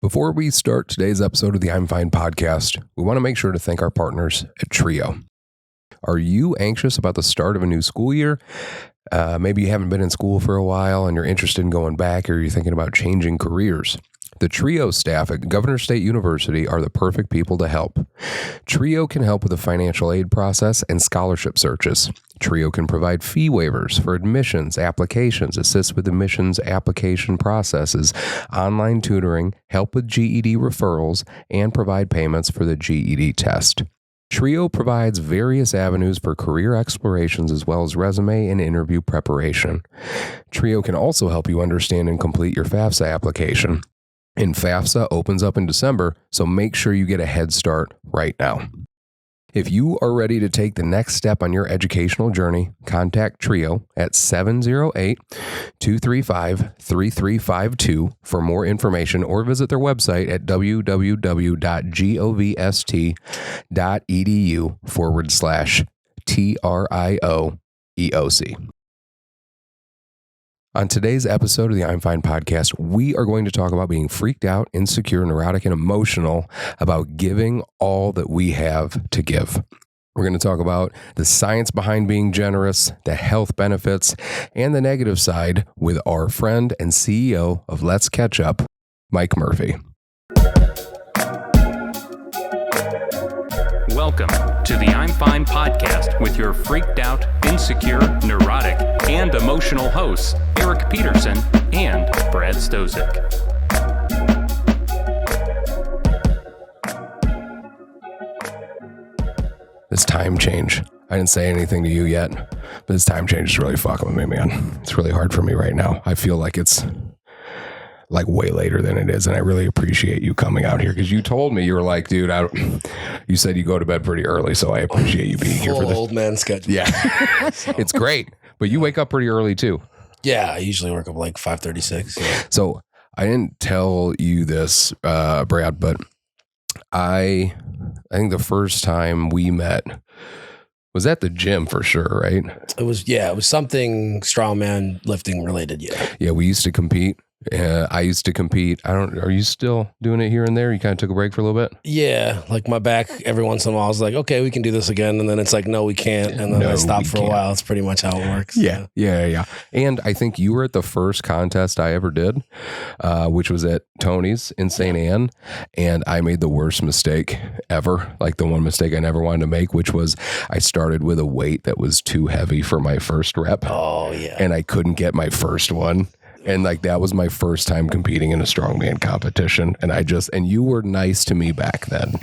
Before we start today's episode of the I'm F.I.N.E podcast, we want to make sure to thank our partners at Trio. Are you anxious about the start of a new school year? Maybe you haven't been in school for a while and you're interested in going back, or you're thinking about changing careers. The Trio staff at Governor State University are the perfect people to help. Trio can help with the financial aid process and scholarship searches. Trio can provide fee waivers for admissions, applications, assist with admissions application processes, online tutoring, help with GED referrals, and provide payments for the GED test. Trio provides various avenues for career explorations as well as resume and interview preparation. Trio can also help you understand and complete your FAFSA application. And FAFSA opens up in December, so make sure you get a head start right now. If you are ready to take the next step on your educational journey, contact Trio at 708-235-3352 for more information, or visit their website at www.govst.edu/TRIOEOC. On today's episode of the I'm F.I.N.E podcast, we are going to talk about being freaked out, insecure, neurotic, and emotional about giving all that we have to give. We're going to talk about the science behind being generous, the health benefits, and the negative side with our friend and CEO of Let's Ketchup, Mike Murphy. Welcome to the I'm F.I.N.E podcast with your freaked out, insecure, neurotic, and emotional hosts, Eric Peterson and Brad Stozick. This time change. I didn't say anything to you yet, but this time change is really fucking with me, man. It's really hard for me right now. I feel like it's like way later than it is, and I really appreciate you coming out here, because you told me, you were like, dude, you said you go to bed pretty early, so I appreciate you being here for this. Old man schedule. Yeah. It's great, but you wake up pretty early too. Yeah, I usually work up like 5:36. Yeah. So I didn't tell you this, Brad, but I think the first time we met was at the gym for sure, right? It was something strongman lifting related. Yeah, we used to compete. I used to compete. Are you still doing it here and there? You kind of took a break for a little bit? Yeah, like my back, every once in a while, I was like, okay, we can do this again. And then it's like, no, we can't. And then I stopped for a while. It's pretty much how it works. Yeah. And I think you were at the first contest I ever did, which was at Tony's in St. Anne. And I made the worst mistake ever. Like the one mistake I never wanted to make, which was I started with a weight that was too heavy for my first rep. Oh, yeah. And I couldn't get my first one. And like, that was my first time competing in a strongman competition. And you were nice to me back then.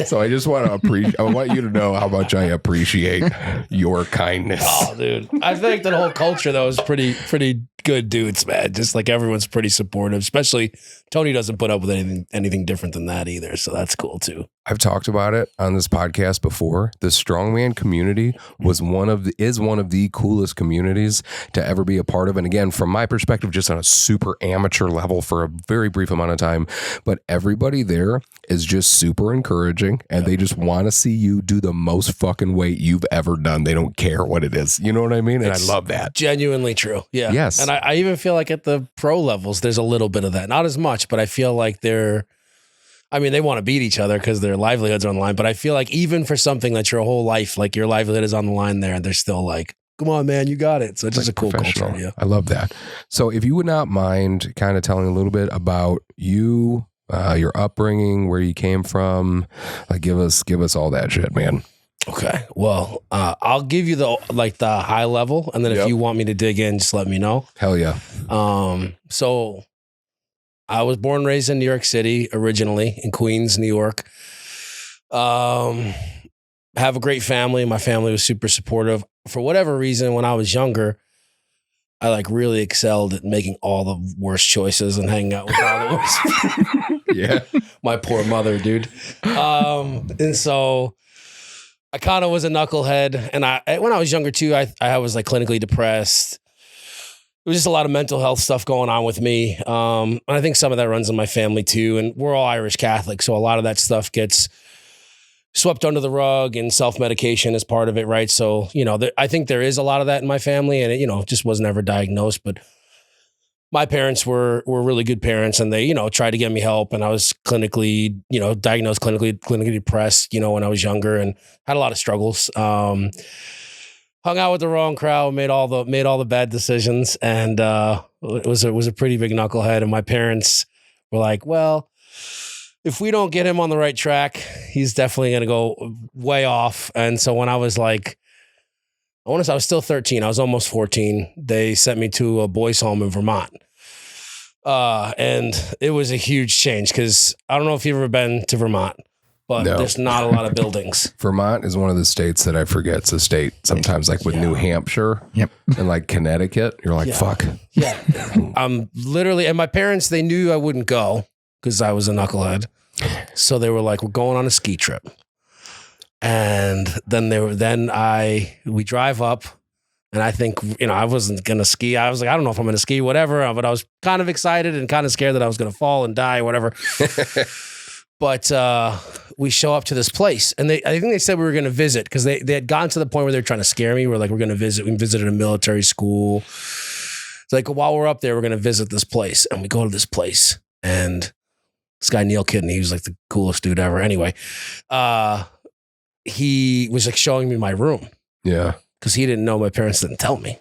So I just want to I want you to know how much I appreciate your kindness. Oh, dude. I think that whole culture though is pretty good dudes, man. Just like everyone's pretty supportive, especially Tony doesn't put up with anything different than that either. So that's cool too. I've talked about it on this podcast before. The strongman community is one of the coolest communities to ever be a part of. And again, from my perspective, just on a super amateur level for a very brief amount of time, but everybody there is just super encouraging, and they just want to see you do the most fucking weight you've ever done. They don't care what it is. You know what I mean? And I love that. Genuinely true. Yeah. Yes. And I even feel like at the pro levels, there's a little bit of that. Not as much, but I feel like they want to beat each other because their livelihoods are on the line. But I feel like even for something that your whole life, like your livelihood is on the line there, and they're still like, come on, man, you got it. So it's just a cool culture. Yeah. I love that. So if you would not mind kind of telling a little bit about you, your upbringing, where you came from, like give us all that shit, man. Okay. Well, I'll give you the high level, and then if you want me to dig in, just let me know. Hell yeah. So I was born and raised in New York City, originally in Queens, New York. Have a great family. My family was super supportive. For whatever reason, when I was younger, I like really excelled at making all the worst choices and hanging out with all the worst. Yeah. My poor mother, dude. And so I kind of was a knucklehead. And when I was younger too, I was like clinically depressed. It was just a lot of mental health stuff going on with me. And I think some of that runs in my family too. And we're all Irish Catholic, so a lot of that stuff gets swept under the rug, and self-medication is part of it, right? So, I think there is a lot of that in my family, and it, just was never diagnosed. But my parents were really good parents, and they, you know, tried to get me help. And I was clinically, you know, diagnosed clinically depressed, you know, when I was younger, and had a lot of struggles. Hung out with the wrong crowd, made all the bad decisions, and it was a pretty big knucklehead. And my parents were like, well, if we don't get him on the right track, he's definitely going to go way off. And so when I was like, I want to say I was still 13, I was almost 14, they sent me to a boys' home in Vermont. And it was a huge change because I don't know if you've ever been to Vermont, but there's not a lot of buildings. Vermont is one of the states that I forget. It's a state sometimes like with New Hampshire and like Connecticut. You're like, fuck. Yeah. I'm literally, and my parents, they knew I wouldn't go because I was a knucklehead. So they were like, we're going on a ski trip. And then we drive up, and I think, you know, I wasn't going to ski. I was like, I don't know if I'm going to ski, whatever. But I was kind of excited and kind of scared that I was going to fall and die or whatever. But we show up to this place, and I think they said we were going to visit because they had gotten to the point where they're trying to scare me. We're like, we're going to visit. We visited a military school. It's like, while we're up there, we're going to visit this place. And we go to this place, and this guy, Neil Kidney, he was like the coolest dude ever. Anyway, he was like showing me my room. Yeah. Because he didn't know, my parents didn't tell me.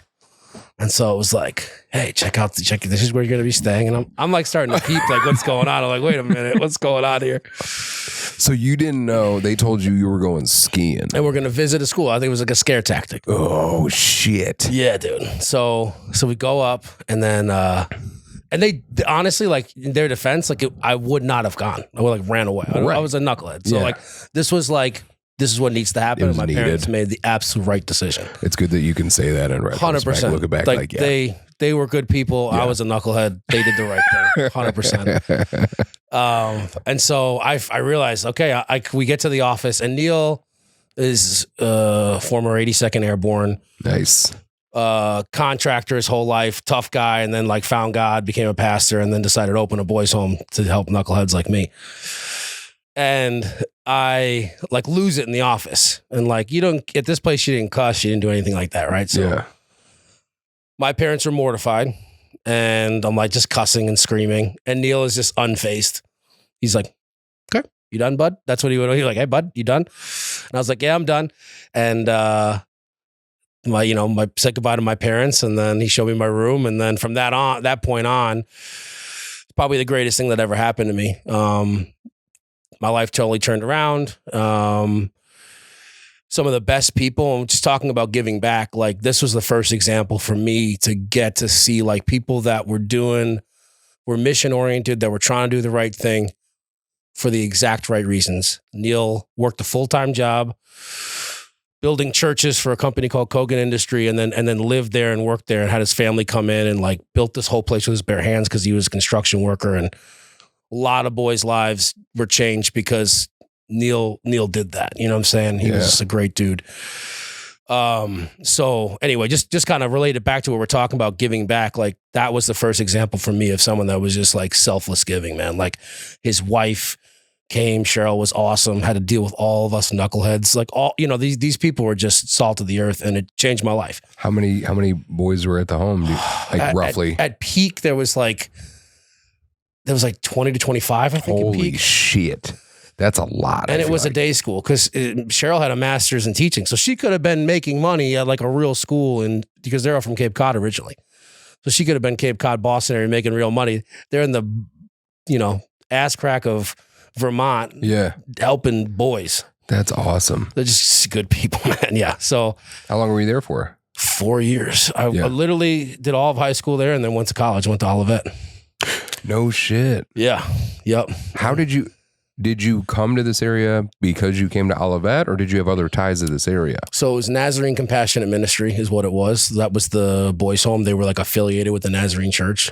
And so it was like, hey, check this is where you're going to be staying. And I'm like starting to peep, like, what's going on? I'm like, wait a minute, what's going on here? So you didn't know, they told you were going skiing. And we're going to visit a school. I think it was like a scare tactic. Oh, shit. Yeah, dude. So we go up, and then, and they honestly, like, in their defense, like, I would not have gone. I would like ran away. I was a knucklehead. So like, this was like, this is what needs to happen. And my parents made the absolute right decision. It's good that you can say that in retrospect. 100%. Looking back, like they were good people. Yeah. I was a knucklehead. They did the right thing. 100%. And so I realized, okay, we get to the office, and Neil is former 82nd Airborne. Nice. Contractor his whole life, tough guy, and then like found God, became a pastor, and then decided to open a boys' home to help knuckleheads like me. And I like lose it in the office, and like, at this place, you didn't cuss, you didn't do anything like that, right? So my parents were mortified, and I'm like just cussing and screaming, and Neil is just unfazed. He's like, okay, you done, bud? That's what he would. He's like, hey, bud, you done? And I was like, yeah, I'm done. And I said goodbye to my parents, and then he showed me my room, and then from that point on, it's probably the greatest thing that ever happened to me. My life totally turned around. Some of the best people, I'm just talking about giving back. Like, this was the first example for me to get to see like people that were mission oriented, that were trying to do the right thing for the exact right reasons. Neil worked a full-time job building churches for a company called Kogan Industry, and then lived there and worked there, and had his family come in and like built this whole place with his bare hands because he was a construction worker. And a lot of boys' lives were changed because Neil did that. You know what I'm saying? He was just a great dude. So anyway, just kind of relate it back to what we're talking about, giving back. Like, that was the first example for me of someone that was just like selfless giving, man. Like, his wife came, Cheryl was awesome, had to deal with all of us knuckleheads. Like, all, you know, these people were just salt of the earth, and it changed my life. How many boys were at the home? Like roughly? At peak, there was like 20 to 25, I think. Holy at peak. Shit. That's a lot. And it was a day school because Cheryl had a master's in teaching. So she could have been making money at like a real school, and because they're all from Cape Cod originally. So she could have been Cape Cod, Boston area, making real money. They're in the, ass crack of Vermont. Yeah. Helping boys. That's awesome. They're just good people, man. Yeah. So how long were you there for? 4 years. I literally did all of high school there, and then went to college, went to Olivet. No shit. Yeah. Yep. How did you come to this area because you came to Olivet, or did you have other ties to this area? So it was Nazarene Compassionate Ministry is what it was. That was the boys' home. They were like affiliated with the Nazarene Church.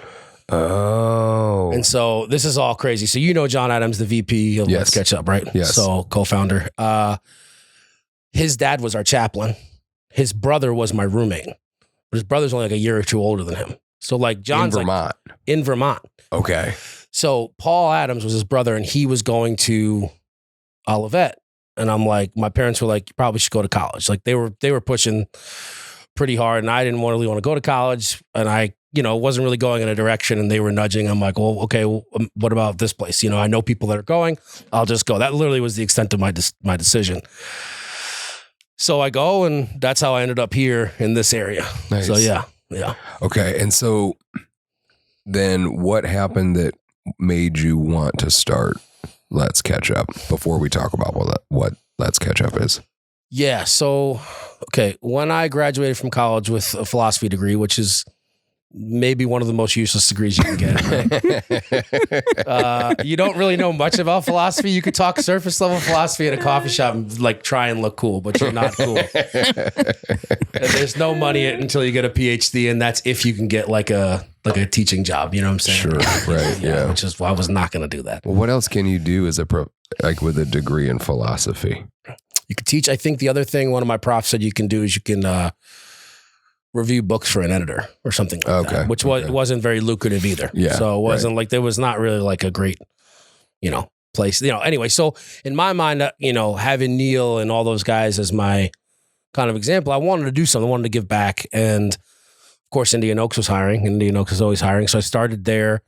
Oh. And so this is all crazy. So you know John Adams, the VP of Let's Ketchup, right? Yes. So co-founder. His dad was our chaplain. His brother was my roommate. But his brother's only like a year or two older than him. So like John's in Vermont. Okay. So Paul Adams was his brother, and he was going to Olivet. And I'm like, my parents were like, you probably should go to college. Like they were pushing pretty hard, and I didn't really want to go to college. And I wasn't really going in a direction, and they were nudging. I'm like, well, okay, what about this place? I know people that are going. I'll just go. That literally was the extent of my decision. So I go, and that's how I ended up here in this area. Nice. So yeah. Okay, and so then what happened that made you want to start Let's Catch Up before we talk about what Let's Catch Up is? Yeah. So, okay. When I graduated from college with a philosophy degree, which is maybe one of the most useless degrees you can get. Right? You don't really know much about philosophy. You could talk surface level philosophy at a coffee shop and like try and look cool, but you're not cool. And there's no money until you get a PhD, and that's if you can get like a teaching job. You know what I'm saying? Sure, right? Yeah. Which is why I was not going to do that. Well, what else can you do as with a degree in philosophy? You could teach. I think the other thing one of my profs said you can do is you can review books for an editor or something like that, which wasn't very lucrative either. Yeah, so it wasn't like there was not really like a great, place. Anyway, so in my mind, having Neil and all those guys as my kind of example, I wanted to do something. I wanted to give back, and of course, Indian Oaks was hiring. Indian Oaks is always hiring, so I started there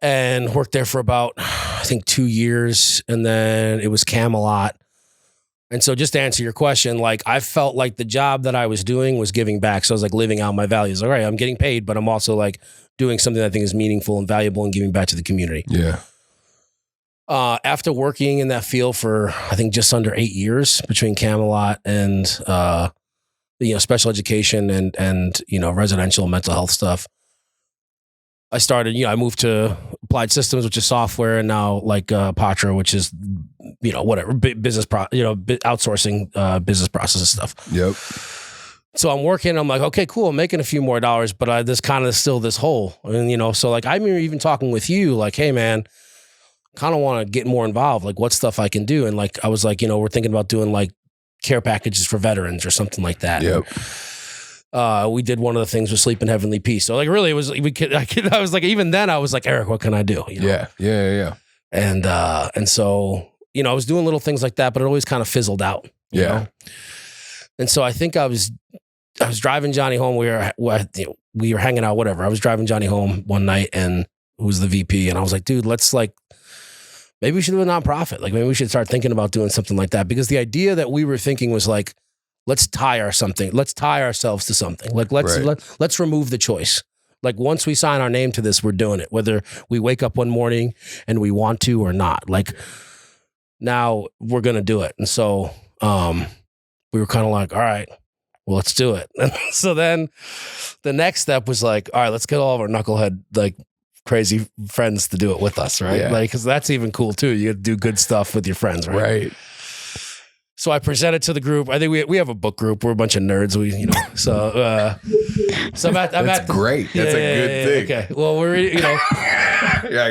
and worked there for about, I think, 2 years, and then it was Camelot. And so just to answer your question, like I felt like the job that I was doing was giving back. So I was like living out my values. All right, I'm getting paid, but I'm also like doing something that I think is meaningful and valuable and giving back to the community. Yeah. After working in that field for, I think, just under 8 years between Camelot and, special education and residential mental health stuff, I started, I moved to Applied Systems, which is software, and now like Patra, which is, whatever, business, outsourcing business processes stuff. Yep. So I'm working, I'm like, okay, cool. I'm making a few more dollars, but there's kind of still this hole. And, so like, I'm even talking with you, like, hey man, kind of want to get more involved. Like what stuff I can do. And like, I was like, we're thinking about doing like care packages for veterans or something like that. Yep. We did one of the things with Sleep in Heavenly Peace. So like, really, it was, I was like, even then I was like, Eric, what can I do? Yeah. And so, I was doing little things like that, but it always kind of fizzled out. You know? And so I think I was driving Johnny home. We were hanging out, whatever. I was driving Johnny home one night, and who was the VP, and I was like, dude, let's like, maybe we should do a nonprofit. Like maybe we should start thinking about doing something like that, because the idea that we were thinking was like, let's tie ourselves to something. Like let's remove the choice. Like once we sign our name to this, we're doing it, whether we wake up one morning and we want to or not. Like now we're going to do it. And so we were kind of like, all right, well, let's do it. And so then the next step was like, all right, let's get all of our knucklehead, like crazy friends to do it with us. Right. Yeah. Like, cause that's even cool too. You do good stuff with your friends. Right. So I presented to the group. I think we have a book group. We're a bunch of nerds. That's great. That's a good thing. Okay. Well, we're you're like,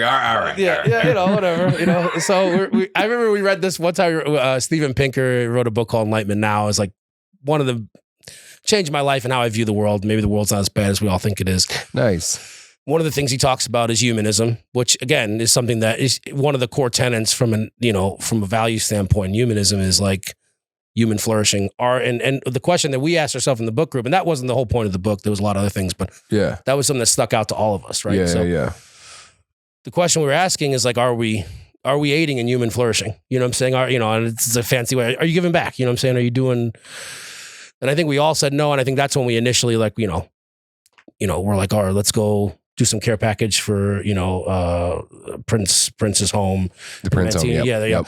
all right. Yeah. Whatever. So I remember we read this one time. Steven Pinker wrote a book called Enlightenment Now. It's like one of the changed my life and how I view the world. Maybe the world's not as bad as we all think it is. Nice. One of the things he talks about is humanism, which again is something that is one of the core tenets from a value standpoint. Humanism is like human flourishing. And the question that we asked ourselves in the book group, and that wasn't the whole point of the book. There was a lot of other things, but that was something that stuck out to all of us, right? Yeah. The question we were asking is like, are we aiding in human flourishing? You know what I'm saying? And it's a fancy way. Are you giving back? You know what I'm saying? Are you doing? And I think we all said no. And I think that's when we initially like, we're like, all right, let's go do some care package for, Prince's home. The Prince home, yep. Yeah, there you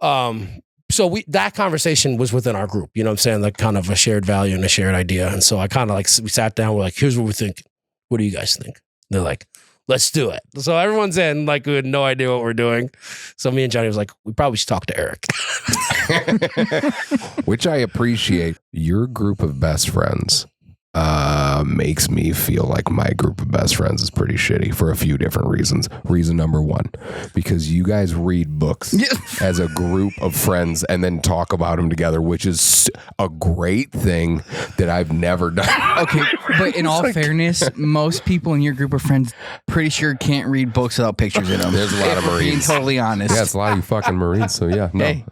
go. So that conversation was within our group, you know what I'm saying? Like kind of a shared value and a shared idea. And so I kind of like, we sat down, we're like, here's what we think. What do you guys think? They're like, let's do it. So everyone's in, like, we had no idea what we're doing. So me and Johnny was like, we probably should talk to Eric. Which I appreciate. Your group of best friends makes me feel like my group of best friends is pretty shitty for a few different reasons. Reason number one, because you guys read books as a group of friends and then talk about them together, which is a great thing that I've never done. Okay, but in all fairness, most people in your group of friends pretty sure can't read books without pictures in them. There's a lot of Marines. Being totally honest. Yeah, it's a lot of you fucking Marines. So yeah, no. Hey.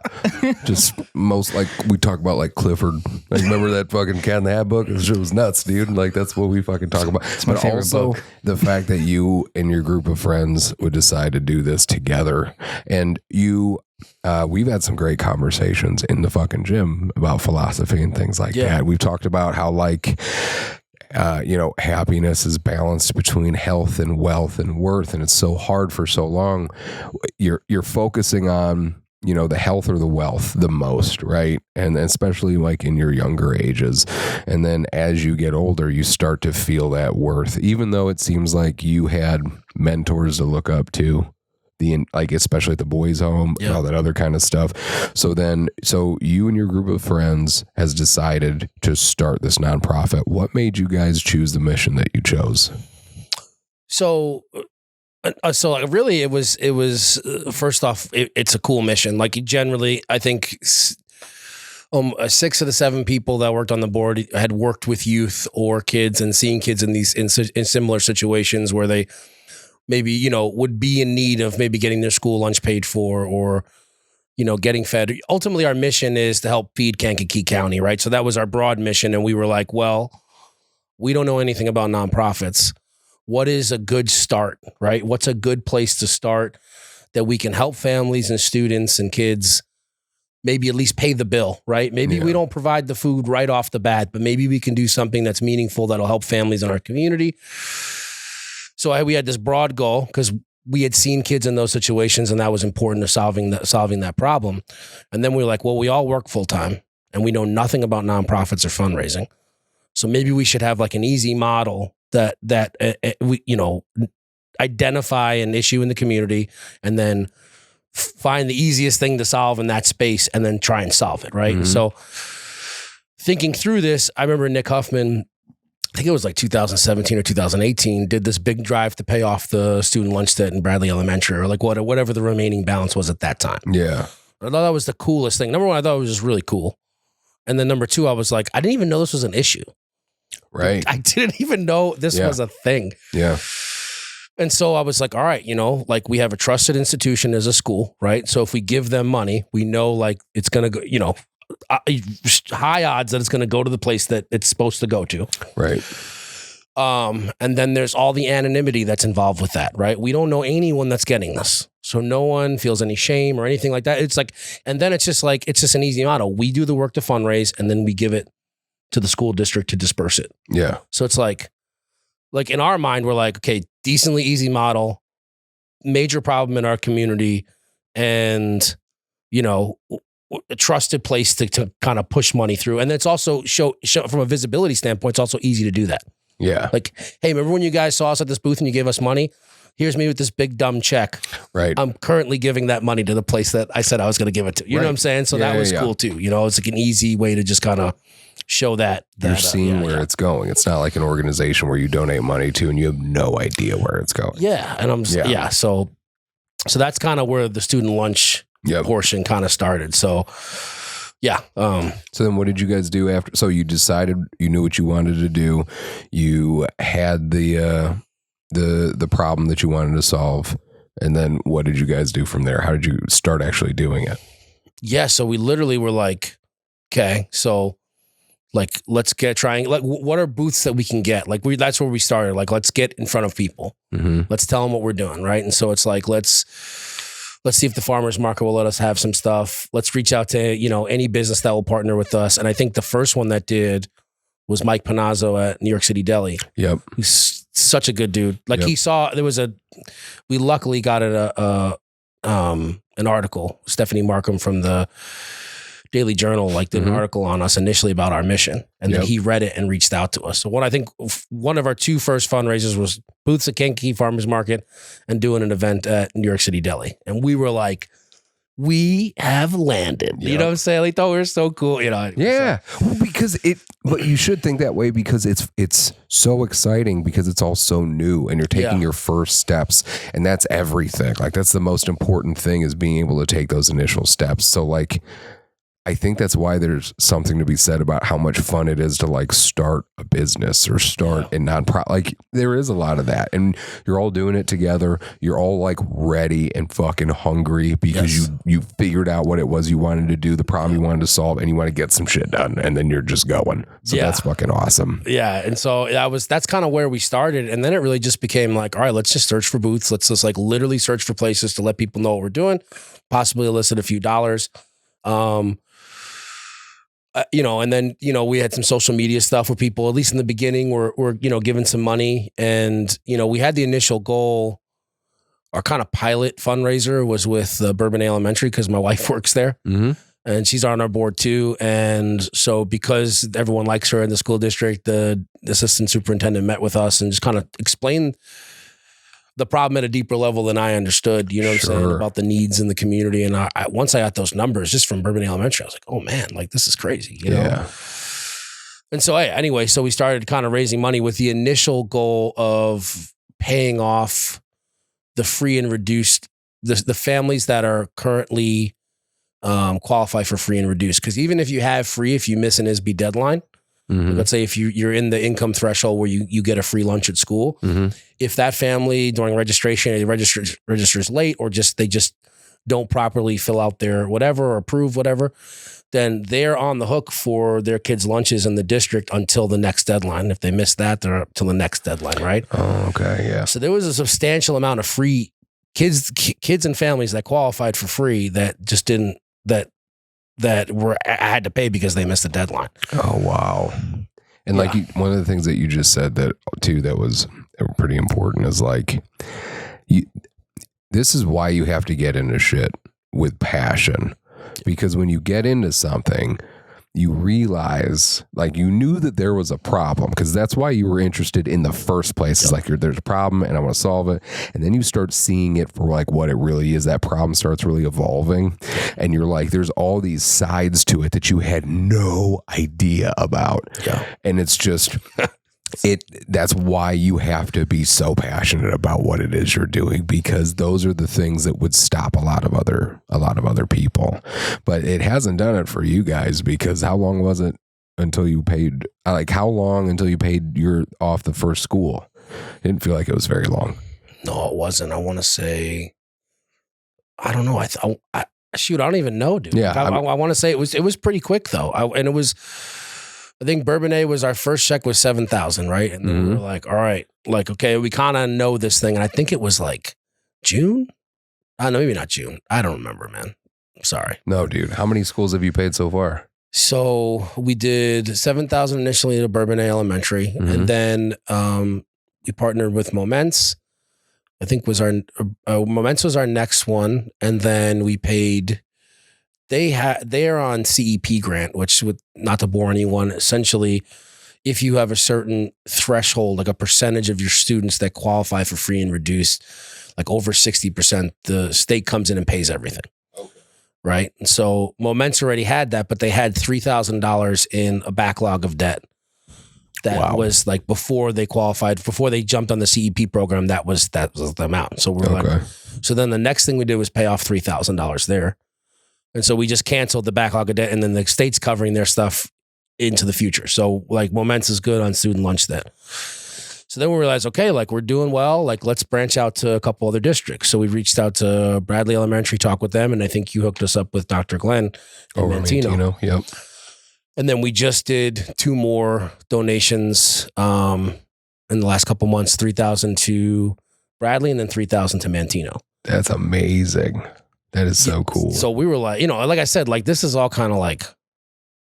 Just most, like we talk about like Clifford. Like remember that fucking Cat in the Hat book? It was nuts. nuts, dude. Like that's what we fucking talk about. It's my but favorite also book. the fact that you and your group of friends would decide to do this together, and we've had some great conversations in the fucking gym about philosophy and things like that. We've talked about how like happiness is balanced between health and wealth and worth, and it's so hard for so long. You're focusing on the health or the wealth the most, right? And especially like in your younger ages. And then as you get older, you start to feel that worth, even though it seems like you had mentors to look up to, especially at the boys' home and all that other kind of stuff. So you and your group of friends has decided to start this nonprofit. What made you guys choose the mission that you chose? So really it was first off, it's a cool mission. Like generally, I think 6 of the 7 people that worked on the board had worked with youth or kids and seeing kids in similar situations where they maybe, would be in need of maybe getting their school lunch paid for or, getting fed. Ultimately, our mission is to help feed Kankakee County, right? So that was our broad mission. And we were like, well, we don't know anything about nonprofits. What is a good start, right? What's a good place to start that we can help families and students and kids maybe at least pay the bill, right? Maybe we don't provide the food right off the bat, but maybe we can do something that's meaningful that'll help families in our community. So we had this broad goal because we had seen kids in those situations and that was important to solving that problem. And then we were like, well, we all work full time and we know nothing about nonprofits or fundraising. So maybe we should have like an easy model that we, identify an issue in the community and then find the easiest thing to solve in that space and then try and solve it, right? Mm-hmm. So thinking through this, I remember Nick Huffman, I think it was like 2017 or 2018, did this big drive to pay off the student lunch debt in Bradley Elementary or like whatever the remaining balance was at that time. Yeah. I thought that was the coolest thing. Number one, I thought it was just really cool. And then number two, I was like, I didn't even know this was an issue. Right. I didn't even know this was a thing. Yeah. And so I was like, all right, like we have a trusted institution as a school, right? So if we give them money, we know like it's going to go, high odds that it's going to go to the place that it's supposed to go to. Right. And then there's all the anonymity that's involved with that, right? We don't know anyone that's getting this. So no one feels any shame or anything like that. It's like, and then it's just an easy model. We do the work to fundraise and then we give it to the school district to disperse it. Yeah. So it's like in our mind, we're like, okay, decently easy model, major problem in our community, and, a trusted place to kind of push money through. And it's also show from a visibility standpoint, it's also easy to do that. Yeah. Like, hey, remember when you guys saw us at this booth and you gave us money? Here's me with this big dumb check. Right. I'm currently giving that money to the place that I said I was going to give it to. You know what I'm saying? So that was cool too. It's like an easy way to just kind of show that you're seeing where it's going. It's not like an organization where you donate money to and you have no idea where it's going. Yeah. And I'm so that's kind of where the student lunch portion kind of started. So so then what did you guys do after? So you decided, you knew what you wanted to do. You had the problem that you wanted to solve. And then what did you guys do from there? How did you start actually doing it? Yeah. So we literally were like, okay, so like, let's what are booths that we can get? Like that's where we started. Like, let's get in front of people. Mm-hmm. Let's tell them what we're doing. Right. And so it's like, let's see if the farmers market will let us have some stuff. Let's reach out to, any business that will partner with us. And I think the first one that did was Mike Panazzo at New York City Deli. Yep. He's such a good dude. Like he saw, we luckily got an article, Stephanie Markham from the Daily Journal, did an article on us initially about our mission. And then he read it and reached out to us. So one of our 2 first fundraisers was booths at Kankakee Farmers Market and doing an event at New York City Deli. And we were like, we have landed. Yep. You know what I'm saying? Like, oh, we're so cool. Yeah. So. Well, but you should think that way because it's so exciting because it's all so new and you're taking your first steps and that's everything. Like that's the most important thing is being able to take those initial steps. So like, I think that's why there's something to be said about how much fun it is to like start a business or start a nonprofit. Like there is a lot of that, and you're all doing it together. You're all like ready and fucking hungry because you figured out what it was you wanted to do, the problem you wanted to solve, and you want to get some shit done, and then you're just going. So that's fucking awesome. Yeah, and so that's kind of where we started, and then it really just became like, all right, let's just search for booths. Let's just like literally search for places to let people know what we're doing, possibly elicit a few dollars. And then, we had some social media stuff where people, at least in the beginning, were giving some money. And, we had the initial goal, our kind of pilot fundraiser was with Bourbon Elementary because my wife works there. Mm-hmm. And she's on our board too. And so because everyone likes her in the school district, the assistant superintendent met with us and just kind of explained the problem at a deeper level than I understood, what I'm saying, about the needs in the community. And once I got those numbers just from Bourbon Elementary, I was like, oh man, like this is crazy, know? And so anyway, so we started kind of raising money with the initial goal of paying off the free and reduced, the families that are currently qualify for free and reduced. Because even if you have free, if you miss an ISB deadline, let's say if you're in the income threshold where you get a free lunch at school, if that family during registration registers late or they just don't properly fill out their whatever or approve whatever, then they're on the hook for their kids' lunches in the district until the next deadline. If they miss that, they're up till the next deadline, right? Oh, okay, yeah. So there was a substantial amount of free kids and families that qualified for free that just didn't that had to pay because they missed the deadline. Oh, wow. And like one of the things that you just said that was pretty important is like, this is why you have to get into shit with passion, because when you get into something, you realize like you knew that there was a problem because that's why you were interested in the first place. It's like there's a problem and I want to solve it. And then you start seeing it for like what it really is. That problem starts really evolving and you're like, there's all these sides to it that you had no idea about. Yeah. And it's just, that's why you have to be so passionate about what it is you're doing, because those are the things that would stop a lot of other people. But it hasn't done it for you guys, because how long was it until you paid? Like how long until you paid your off the first school? It didn't feel like it was very long. No, it wasn't. I want to say, I don't know. I don't even know, dude. Yeah, I want to say it was pretty quick though. I think Bourbonnais was our first check was $7,000, right? And then we were like, all right, like, okay, we kind of know this thing. And I think it was like June. No, maybe not June. I don't remember, man. I'm sorry. No, dude. How many schools have you paid so far? So we did $7,000 initially to Bourbonnais Elementary. And then we partnered with Moments. I think Moments was our next one. And then we paid... They are on CEP grant, which would, not to bore anyone, essentially, if you have a certain threshold, like a percentage of your students that qualify for free and reduced, like over 60%, the state comes in and pays everything. Okay. Right? And so Moments already had that, but they had $3,000 in a backlog of debt. That was like before they qualified, before they jumped on the CEP program, that was the amount. So we're like, so then the next thing we did was pay off $3,000 there. And so we just canceled the backlog of debt, and then the state's covering their stuff into the future. So like Moments is good on student lunch then. So then we realized, okay, like we're doing well, like let's branch out to a couple other districts. So we reached out to Bradley Elementary, talked with them, and I think you hooked us up with Dr. Glenn in Mantino. Yep. And then we just did 2 more donations in the last couple months, 3,000 to Bradley and then 3,000 to Mantino. That's amazing. That is so cool. So we were like, like I said, like this is all kind of like,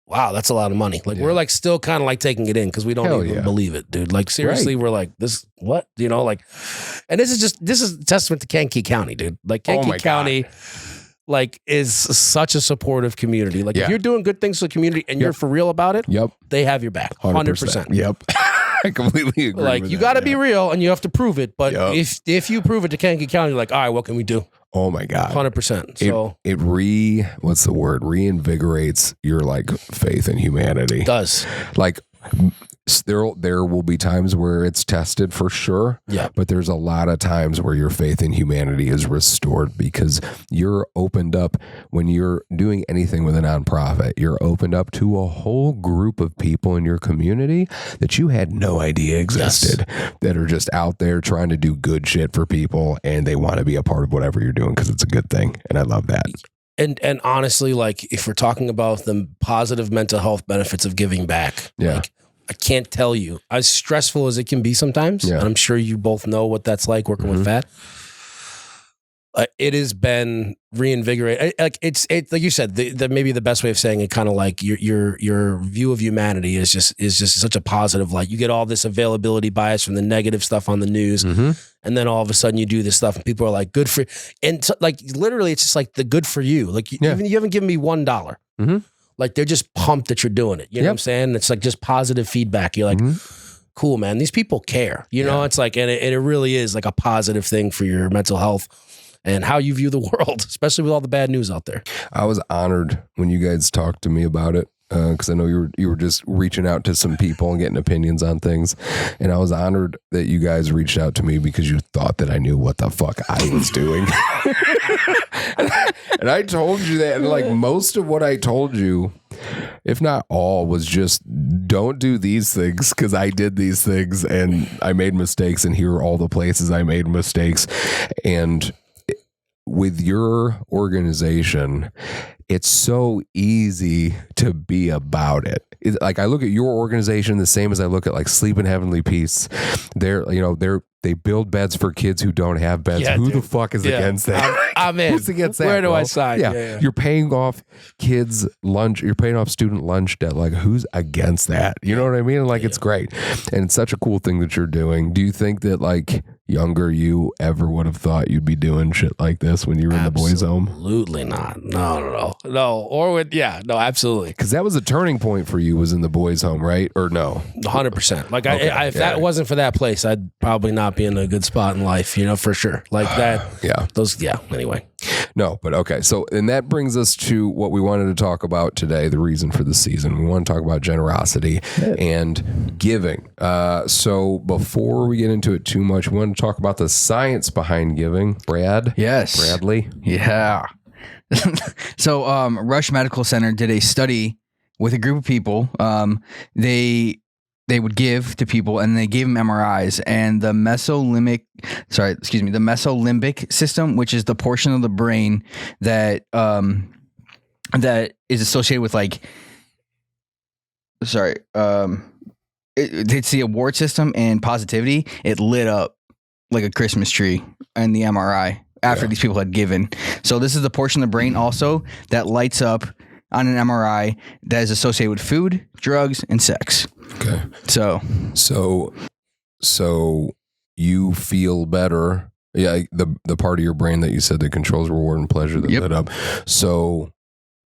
wow, that's a lot of money. Like we're like still kind of like taking it in because we don't even believe it, dude. Like seriously, we're like, this, what? Like, and this is a testament to Kankakee County, dude. Like Kankakee County, like is such a supportive community. Like if you're doing good things for the community and you're for real about it, they have your back, 100%. Yep. I completely agree. Like you got to be real and you have to prove it. But if you prove it to Kankakee County, you're like, all right, what can we do? Oh my God. 100%. So it reinvigorates your like faith in humanity. It does. Like there will be times where it's tested for sure. Yeah. But there's a lot of times where your faith in humanity is restored because you're opened up when you're doing anything with a nonprofit. You're opened up to a whole group of people in your community that you had no idea existed, that are just out there trying to do good shit for people, and they want to be a part of whatever you're doing because it's a good thing. And I love that. And honestly, like if we're talking about the positive mental health benefits of giving back, like I can't tell you, as stressful as it can be sometimes, and I'm sure you both know what that's like working with that. It has been reinvigorated. Like it's like you said, maybe the best way of saying it, kind of like your view of humanity is just such a positive. Like you get all this availability bias from the negative stuff on the news, and then all of a sudden you do this stuff, and people are like, "Good for," and like literally, it's just like the good for you. Like even you haven't given me $1. Like they're just pumped that you're doing it. You know what I'm saying? It's like just positive feedback. You're like, cool, man. These people care. You know, it's like, and it really is like a positive thing for your mental health and how you view the world, especially with all the bad news out there. I was honored when you guys talked to me about it because I know you were just reaching out to some people and getting opinions on things, and I was honored that you guys reached out to me because you thought that I knew what the fuck I was doing. And I told you that, and like most of what I told you, if not all, was just don't do these things because I did these things and I made mistakes, and here are all the places I made mistakes. And with your organization, it's so easy to be about it. Like I look at your organization the same as I look at like Sleep in Heavenly Peace. They build beds for kids who don't have beds. Who the fuck is against that? I'm in. Who's against that? Where do I sign? Yeah. You're paying off kids' lunch. You're paying off student lunch debt. Like who's against that? You know what I mean? Like it's great. And it's such a cool thing that you're doing. Do you think that like younger you ever would have thought you'd be doing shit like this when you were in the boys' home? Absolutely not. No. Or with, absolutely. Because that was a turning point for you, was in the boys' home, right? Or no? 100%. Like if that wasn't for that place, I'd probably not be in a good spot in life, for sure. Like that. Anyway. No, but okay. So, and that brings us to what we wanted to talk about today, the reason for the season. We want to talk about generosity and giving. So before we get into it too much, we want to talk about the science behind giving. Brad? Yes. Bradley? Yeah. So Rush Medical Center did a study with a group of people. They would give to people, and they gave them MRIs, and the mesolimbic system, which is the portion of the brain that is associated with it's the award system and positivity. It lit up like a Christmas tree in the MRI after these people had given. So this is the portion of the brain also that lights up on an MRI that is associated with food, drugs, and sex. Okay. So you feel better. Yeah, the part of your brain that you said that controls reward and pleasure that lit up. So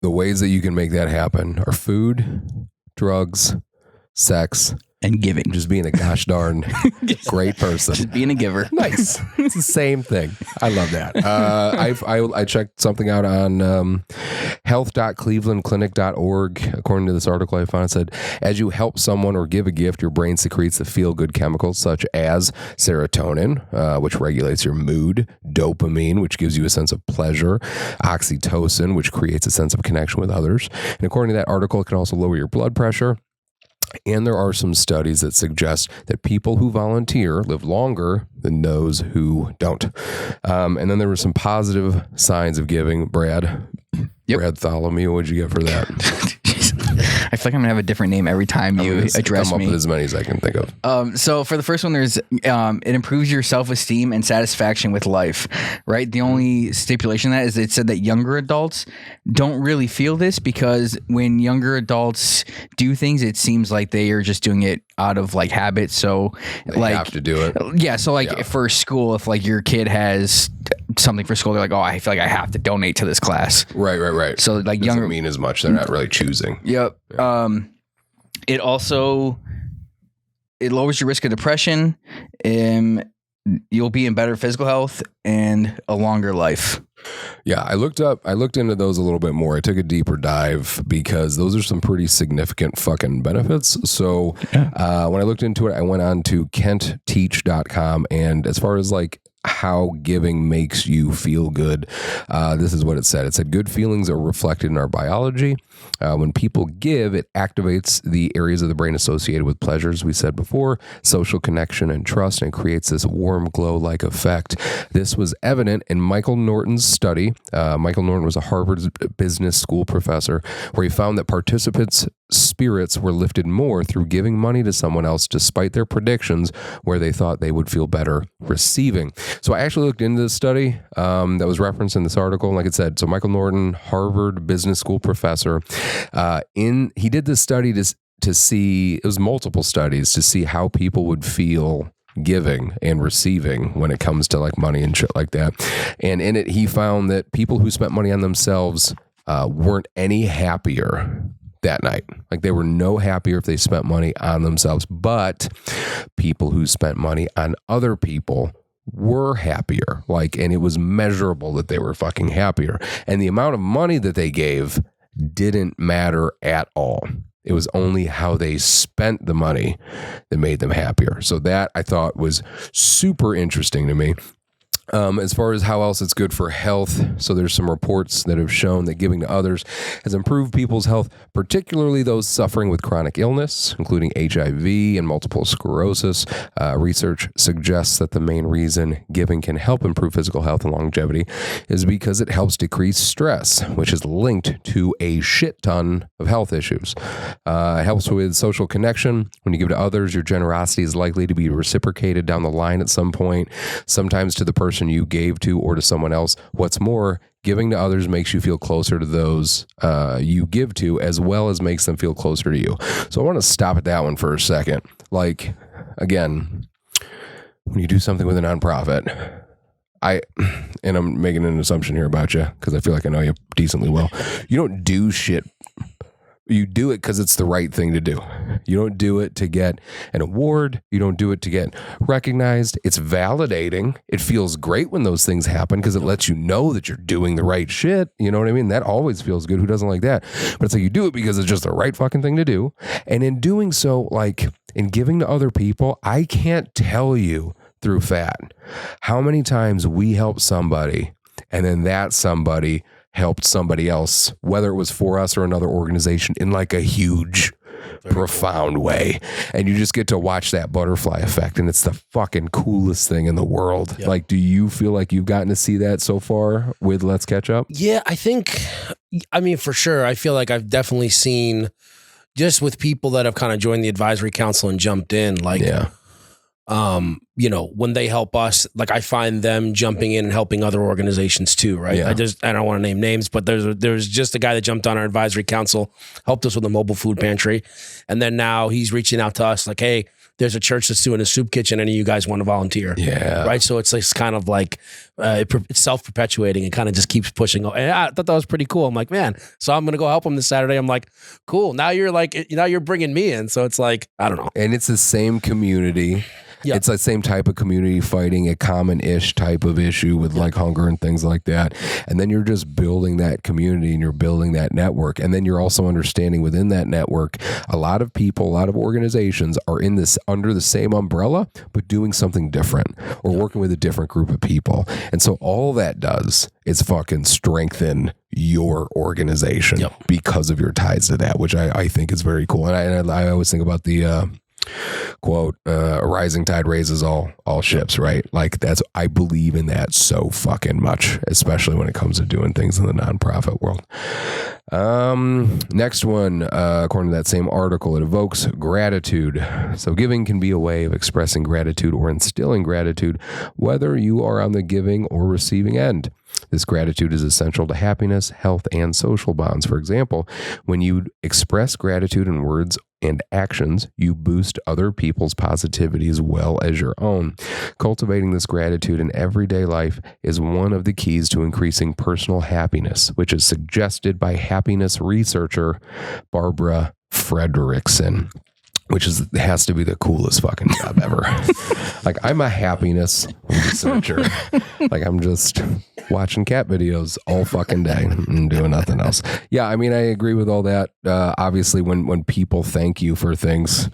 the ways that you can make that happen are food, drugs, sex, and giving. Just being a gosh darn great person. Just being a giver. Nice. It's the same thing. I love that. I checked something out on health.clevelandclinic.org. According to this article I found, it said, as you help someone or give a gift, your brain secretes the feel-good chemicals such as serotonin, which regulates your mood, dopamine, which gives you a sense of pleasure, oxytocin, which creates a sense of connection with others. And according to that article, it can also lower your blood pressure. And there are some studies that suggest that people who volunteer live longer than those who don't. And then there were some positive signs of giving. Brad Bartholomew, what'd you get for that? I feel like I'm gonna have a different name every time you address me. Me. Come up with as many as I can think of. So for the first one, there's it improves your self-esteem and satisfaction with life. Right. The only stipulation that is it said that younger adults don't really feel this because when younger adults do things, it seems like they are just doing it out of like habit. So they have to do it. Yeah. So for school, if like your kid has something for school, they're like, oh, I feel like I have to donate to this class. Right. So like doesn't younger mean as much. They're not really choosing. Yep. It also lowers your risk of depression. You'll be in better physical health and a longer life. Yeah, I looked into those a little bit more. I took a deeper dive because those are some pretty significant fucking benefits. So when I looked into it, I went on to kentteach.com, and as far as like how giving makes you feel good, this is what it said. It said good feelings are reflected in our biology. When people give, it activates the areas of the brain associated with pleasures, we said before, social connection and trust, and creates this warm glow-like effect. This was evident in Michael Norton's study. Michael Norton was a Harvard Business School professor, where he found that participants' spirits were lifted more through giving money to someone else despite their predictions where they thought they would feel better receiving. So I actually looked into this study that was referenced in this article. Like it said, so Michael Norton, Harvard Business School professor, he did this study to see, it was multiple studies to see how people would feel giving and receiving when it comes to like money and shit like that. And in it, he found that people who spent money on themselves weren't any happier that night. Like they were no happier if they spent money on themselves, but people who spent money on other people were happier. Like, and it was measurable that they were fucking happier. And the amount of money that they gave didn't matter at all. It was only how they spent the money that made them happier. So that I thought was super interesting to me. As far as how else it's good for health, so there's some reports that have shown that giving to others has improved people's health, particularly those suffering with chronic illness, including HIV and multiple sclerosis. Research suggests that the main reason giving can help improve physical health and longevity is because it helps decrease stress, which is linked to a shit ton of health issues. It helps with social connection. When you give to others, your generosity is likely to be reciprocated down the line at some point, sometimes to the person you gave to or to someone else. What's more, giving to others makes you feel closer to those you give to, as well as makes them feel closer to you. So I want to stop at that one for a second. Like, again, when you do something with a nonprofit, and I'm making an assumption here about you because I feel like I know you decently well. You don't do shit. You do it because it's the right thing to do. You don't do it to get an award. You don't do it to get recognized. It's validating. It feels great when those things happen because it lets you know that you're doing the right shit. You know what I mean? That always feels good. Who doesn't like that? But it's like you do it because it's just the right fucking thing to do. And in doing so, like in giving to other people, I can't tell you through FAT how many times we help somebody and then that somebody helped somebody else, whether it was for us or another organization, in like a huge, profound way. And you just get to watch that butterfly effect, and it's the fucking coolest thing in the world. Yep. Like, do you feel like you've gotten to see that so far with Let's Catch Up? Yeah, I mean, for sure. I feel like I've definitely seen, just with people that have kind of joined the advisory council and jumped in, like, you know, when they help us, like I find them jumping in and helping other organizations too, right? Yeah. I don't want to name names, but there's just a guy that jumped on our advisory council, helped us with a mobile food pantry. And then now he's reaching out to us like, hey, there's a church that's doing a soup kitchen. Any of you guys want to volunteer? Yeah. Right. So it's like kind of like it's self-perpetuating and kind of just keeps pushing. And I thought that was pretty cool. I'm like, man, so I'm going to go help him this Saturday. I'm like, cool. Now you're bringing me in. So it's like, I don't know. And it's the same community. Yep. It's the same type of community fighting a common-ish type of issue with like hunger and things like that. And then you're just building that community and you're building that network. And then you're also understanding within that network, a lot of people, a lot of organizations are in this under the same umbrella, but doing something different or working with a different group of people. And so all that does is fucking strengthen your organization because of your ties to that, which I think is very cool. And I always think about the quote, a rising tide raises all ships, right? Like I believe in that so fucking much, especially when it comes to doing things in the nonprofit world. Next one, according to that same article, it evokes gratitude. So giving can be a way of expressing gratitude or instilling gratitude, whether you are on the giving or receiving end. This gratitude is essential to happiness, health, and social bonds. For example, when you express gratitude in words and actions, you boost other people's positivity as well as your own. Cultivating this gratitude in everyday life is one of the keys to increasing personal happiness, which is suggested by happiness researcher Barbara Fredrickson. which has to be the coolest fucking job ever. Like, I'm a happiness researcher. Like, I'm just watching cat videos all fucking day and doing nothing else. Yeah, I mean, I agree with all that. Obviously, when people thank you for things,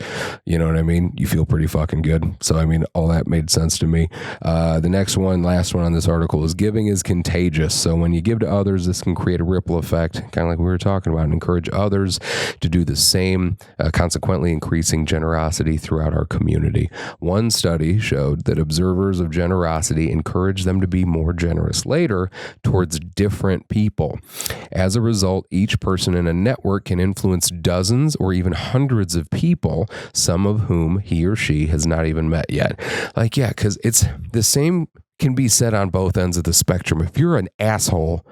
you know what I mean? You feel pretty fucking good. So, I mean, all that made sense to me. The last one on this article is giving is contagious. So when you give to others, this can create a ripple effect, kind of like we were talking about, and encourage others to do the same, consequently increasing generosity throughout our community. One study showed that observers of generosity encourage them to be more generous later towards different people. As a result, each person in a network can influence dozens or even hundreds of people, some of whom he or she has not even met yet. Like, yeah, because it's the same can be said on both ends of the spectrum. If you're an asshole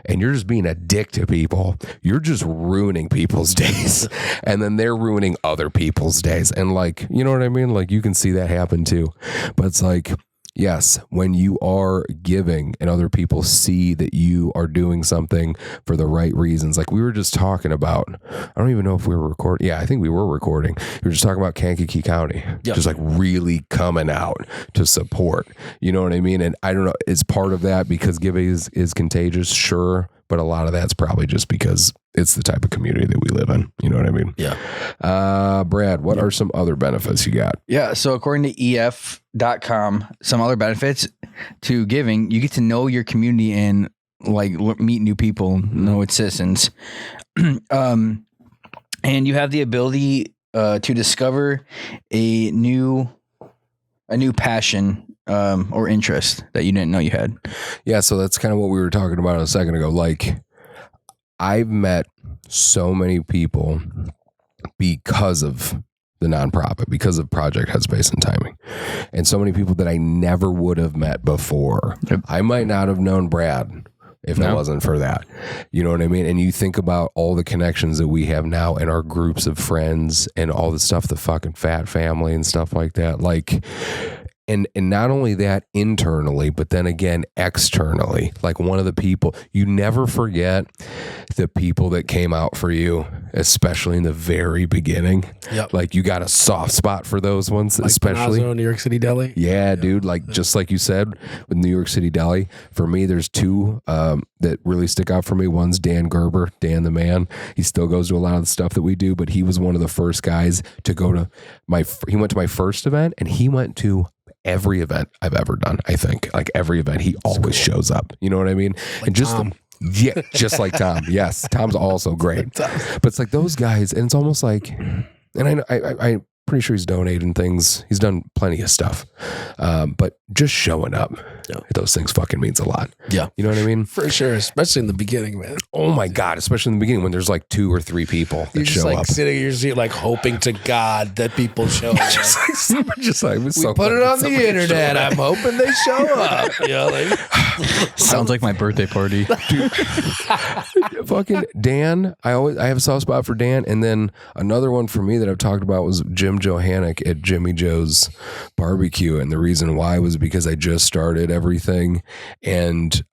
and you're just being a dick to people, you're just ruining people's days, and then they're ruining other people's days. And like, you know what I mean? Like, you can see that happen too. But it's like, yes, when you are giving and other people see that you are doing something for the right reasons, like we were just talking about, I don't even know if we were recording. Yeah, I think we were recording. We were just talking about Kankakee County, just like really coming out to support, you know what I mean? And I don't know, it's part of that because giving is contagious, sure. But a lot of that's probably just because it's the type of community that we live in. You know what I mean? Yeah. Brad, what are some other benefits you got? Yeah. So according to EF.com, some other benefits to giving, you get to know your community and like meet new people, know its citizens. And you have the ability to discover a new passion or interest that you didn't know you had. Yeah, so that's kind of what we were talking about a second ago. Like, I've met so many people because of the nonprofit, because of Project Headspace and Timing, and so many people that I never would have met before. Yep. I might not have known Brad if it wasn't for that. You know what I mean? And you think about all the connections that we have now in our groups of friends and all the stuff, the fucking fat family and stuff like that. Like, and not only that internally, but then again, externally, like one of the people, you never forget the people that came out for you, especially in the very beginning. Yep. Like, you got a soft spot for those ones, Like especially Panazzo, New York City Deli. Yeah, dude. Like, just like you said with New York City Deli, for me, there's two that really stick out for me. One's Dan Gerber, Dan the man. He still goes to a lot of the stuff that we do, but he was one of the first guys to go to he went to my first event, and he went to every event I've ever done. I think like every event, he always shows up. You know what I mean? Like and just Tom. Yeah, just like Tom. Yes, Tom's also great. But it's like those guys, and it's almost like, and I'm pretty sure he's donating things. He's done plenty of stuff, but just showing up, those things fucking means a lot. Yeah, you know what I mean? For sure, especially in the beginning, man. Oh my god, especially in the beginning when there's like 2 or 3 people that You're just show like up. sitting in your seat, like hoping to God that people show up. just like We put it on the internet. I'm hoping they show up. You know, like, Sounds like my birthday party. Fucking Dan, I have a soft spot for Dan. And then another one for me that I've talked about was Jim Johannick at Jimmy Joe's Barbecue. And the reason why was because I just started everything, and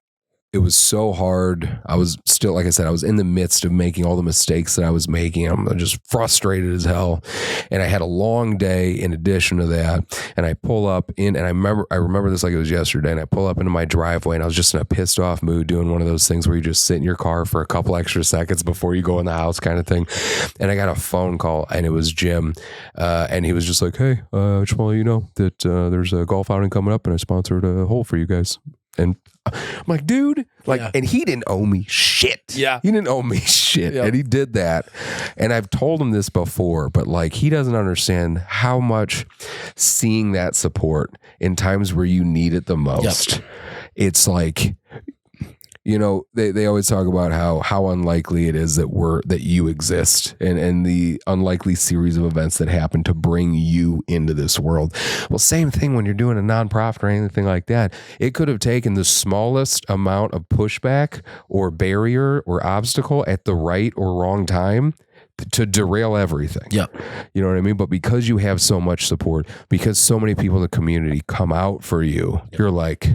it was so hard. I was still, like I said, I was in the midst of making all the mistakes that I was making. I'm just frustrated as hell. And I had a long day in addition to that. And I pull up in, and I remember this like it was yesterday. And I pull up into my driveway, and I was just in a pissed off mood doing one of those things where you just sit in your car for a couple extra seconds before you go in the house kind of thing. And I got a phone call, and it was Jim. And he was just like, hey, I just want to let you know that there's a golf outing coming up, and I sponsored a hole for you guys. And I'm like, dude, like, and he didn't owe me shit. Yeah. He didn't owe me shit. Yeah. And he did that. And I've told him this before, but like, he doesn't understand how much seeing that support in times where you need it the most. It's like, you know, they always talk about how unlikely it is that you exist, and the unlikely series of events that happen to bring you into this world. Well, same thing when you're doing a nonprofit or anything like that. It could have taken the smallest amount of pushback or barrier or obstacle at the right or wrong time to derail everything. Yeah. You know what I mean? But because you have so much support, because so many people in the community come out for you, you're like,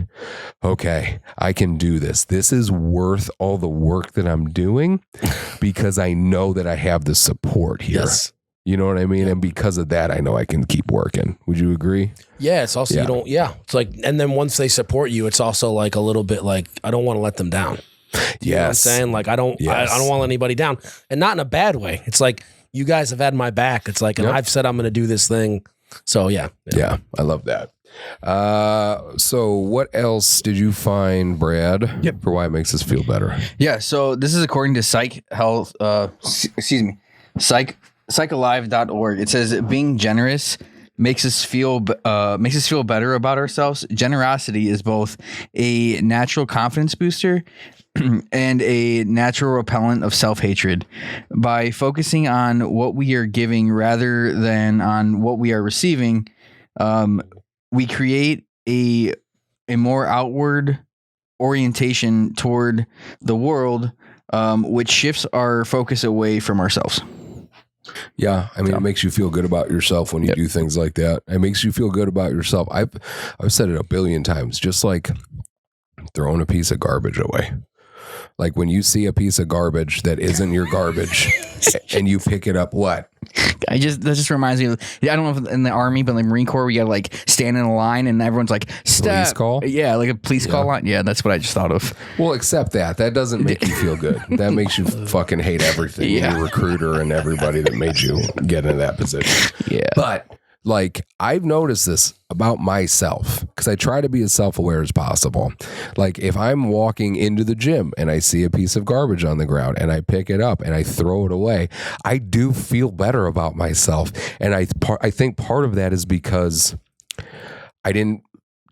okay, I can do this. This is worth all the work that I'm doing because I know that I have the support here. Yes. You know what I mean? And because of that, I know I can keep working. Would you agree? Yeah, it's also it's like, and then once they support you, it's also like a little bit like I don't want to let them down. You know what I'm saying? Like I don't want to let anybody down, and not in a bad way. It's like you guys have had my back. It's like, and I've said I'm going to do this thing. So yeah, I love that. So what else did you find, Brad, for why it makes us feel better? Yeah. So this is according to psychalive.org. It says being generous makes us feel better about ourselves. Generosity is both a natural confidence booster and a natural repellent of self-hatred. By focusing on what we are giving rather than on what we are receiving, we create a more outward orientation toward the world, which shifts our focus away from ourselves. Yeah, I mean, it makes you feel good about yourself when you do things like that. It makes you feel good about yourself. I've said it a billion times, just like throwing a piece of garbage away. Like when you see a piece of garbage that isn't your garbage and you pick it up, what? That just reminds me of, I don't know if in the Army, but in the Marine Corps, we got to like stand in a line and everyone's like, step. Police call? Yeah, like a police call line. Yeah, that's what I just thought of. Well, except that doesn't make you feel good. That makes you fucking hate everything. Yeah. Your recruiter and everybody that made you get in that position. Yeah. But like, I've noticed this about myself because I try to be as self-aware as possible. Like if I'm walking into the gym and I see a piece of garbage on the ground and I pick it up and I throw it away, I do feel better about myself. And I think part of that is because I didn't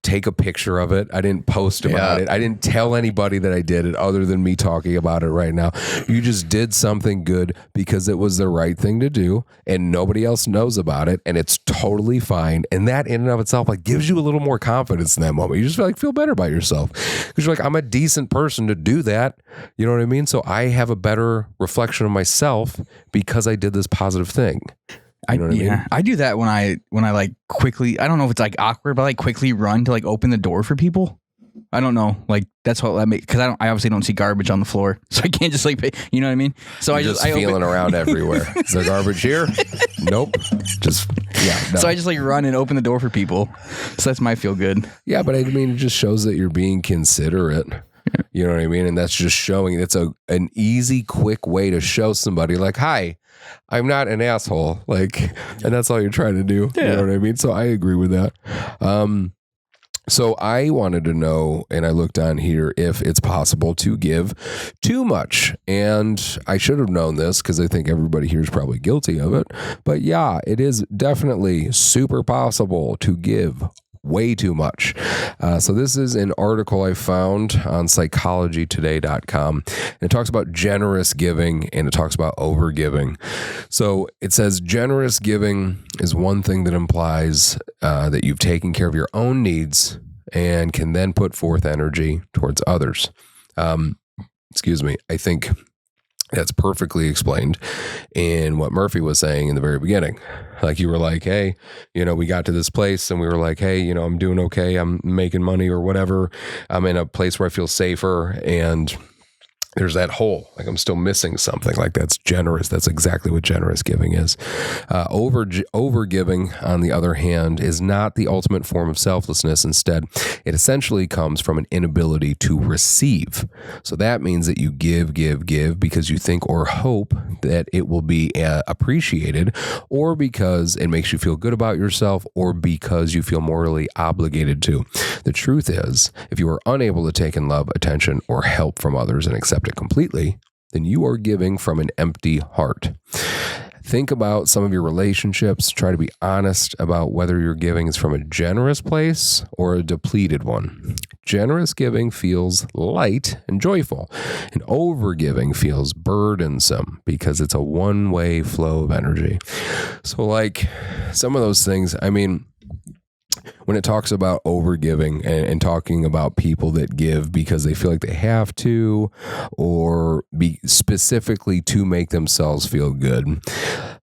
take a picture of it. I didn't post about it. I didn't tell anybody that I did it other than me talking about it right now. You just did something good because it was the right thing to do and nobody else knows about it and it's totally fine. And that in and of itself like gives you a little more confidence in that moment. You just feel better about yourself because you're like, I'm a decent person to do that. You know what I mean? So I have a better reflection of myself because I did this positive thing. You know what I mean? I do that when I like quickly, I don't know if it's like awkward, but I like quickly run to like open the door for people. I don't know. Like that's what I make, because I obviously don't see garbage on the floor. So I can't just like, you know what I mean? So You're I feeling around everywhere. Is there garbage here? Nope. Just, no. So I just like run and open the door for people. So that's my feel good. Yeah, but I mean, it just shows that you're being considerate. You know what I mean? And that's just showing, it's an easy, quick way to show somebody like, hi, I'm not an asshole. Like, and that's all you're trying to do. Yeah. You know what I mean? So I agree with that. So I wanted to know, and I looked on here, if it's possible to give too much. And I should have known this because I think everybody here is probably guilty of it. But yeah, it is definitely super possible to give way too much. So this is an article I found on psychologytoday.com. And it talks about generous giving and it talks about over giving. So it says generous giving is one thing that implies that you've taken care of your own needs and can then put forth energy towards others. I think that's perfectly explained in what Murphy was saying in the very beginning. Like you were like, hey, we got to this place and we were like, hey, I'm doing okay. I'm making money or whatever. I'm in a place where I feel safer and there's that hole. Like I'm still missing something. Like that's generous. That's exactly what generous giving is. Over giving, on the other hand, is not the ultimate form of selflessness. Instead, it essentially comes from an inability to receive. So that means that you give because you think or hope that it will be appreciated, or because it makes you feel good about yourself, or because you feel morally obligated to. The truth is, if you are unable to take in love, attention, or help from others and accept it completely, then you are giving from an empty heart. Think about some of your relationships. Try to be honest about whether your giving is from a generous place or a depleted one. Generous giving feels light and joyful, and over giving feels burdensome because it's a one-way flow of energy. So like some of those things, I mean, when it talks about overgiving and talking about people that give because they feel like they have to, or be specifically to make themselves feel good,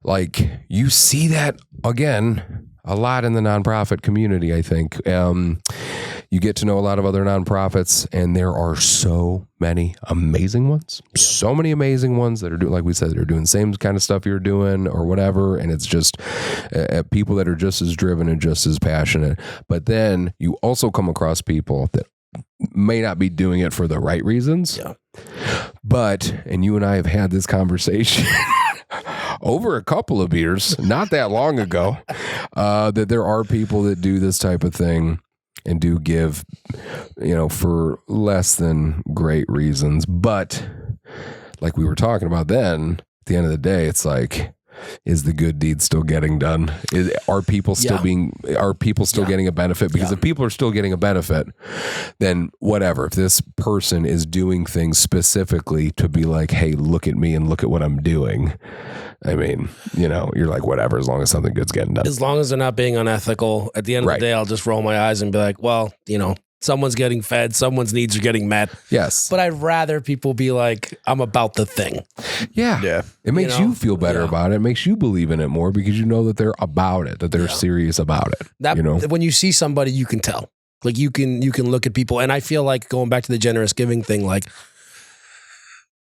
like you see that again a lot in the nonprofit community. I think you you get to know a lot of other nonprofits, and there are so many amazing ones. So many amazing ones that are doing, like we said, they're doing the same kind of stuff you're doing or whatever. And it's just people that are just as driven and just as passionate. But then you also come across people that may not be doing it for the right reasons. Yeah. But, and you and I have had this conversation over a couple of beers, not that long ago, that there are people that do this type of thing and do give, for less than great reasons. But like we were talking about then, at the end of the day, it's like, is the good deed still getting done? Are people still getting a benefit? Because if people are still getting a benefit, then whatever. If this person is doing things specifically to be like, hey, look at me and look at what I'm doing. I mean, you're like, whatever, as long as something good's getting done. As long as they're not being unethical, at the end of the day, I'll just roll my eyes and be like, well, someone's getting fed, someone's needs are getting met. Yes. But I'd rather people be like, I'm about the thing. Yeah. Yeah. It makes you feel better about it. It makes you believe in it more because you know that they're about it, that they're serious about it. When you see somebody, you can tell. Like you can look at people. And I feel like going back to the generous giving thing, like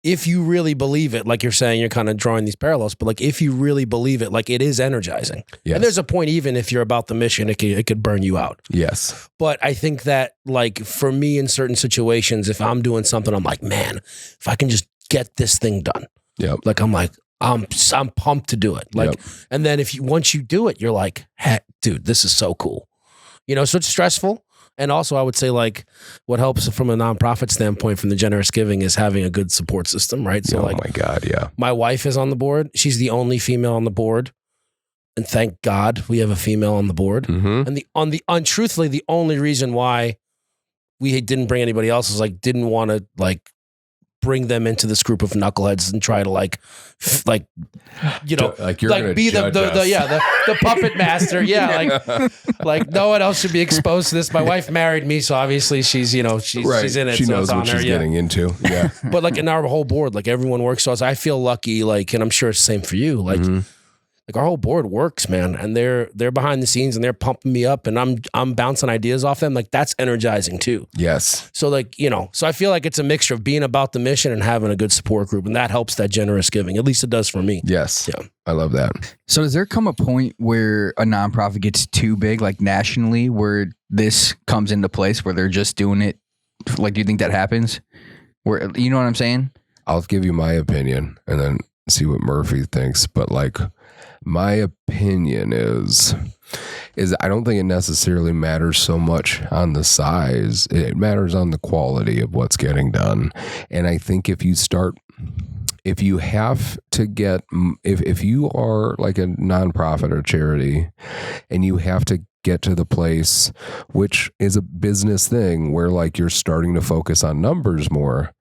if you really believe it, like you're saying, you're kind of drawing these parallels, but like if you really believe it, like it is energizing. Yes. And there's a point, even if you're about the mission, it could burn you out. Yes. But I think that like for me in certain situations, if I'm doing something, I'm like, man, if I can just get this thing done. Yeah. Like I'm like, I'm pumped to do it. Like, and then once you do it, you're like, heck, dude, this is so cool. So it's stressful. And also I would say like what helps from a nonprofit standpoint from the generous giving is having a good support system, right? So my God, yeah. My wife is on the board. She's the only female on the board. And thank God we have a female on the board. Mm-hmm. And truthfully, the only reason why we didn't bring anybody else is like didn't want to like bring them into this group of knuckleheads and try to like you're be the puppet master. Yeah. Like no one else should be exposed to this. My wife married me. So obviously she's in it. She knows what she's getting into. Yeah. But like in our whole board, like everyone works. So I feel lucky, like, and I'm sure it's the same for you. Like, like our whole board works, man. And they're behind the scenes and they're pumping me up and I'm bouncing ideas off them. Like that's energizing too. Yes. So like, so I feel like it's a mixture of being about the mission and having a good support group. And that helps that generous giving. At least it does for me. Yes. Yeah. I love that. So does there come a point where a nonprofit gets too big, like nationally, where this comes into place where they're just doing it? Like, do you think that happens? Where, you know what I'm saying? I'll give you my opinion and then see what Murphy thinks. But like, my opinion is I don't think it necessarily matters so much on the size. It matters on the quality of what's getting done. And I think if you are like a nonprofit or charity and you have to get to the place, which is a business thing where like you're starting to focus on numbers more,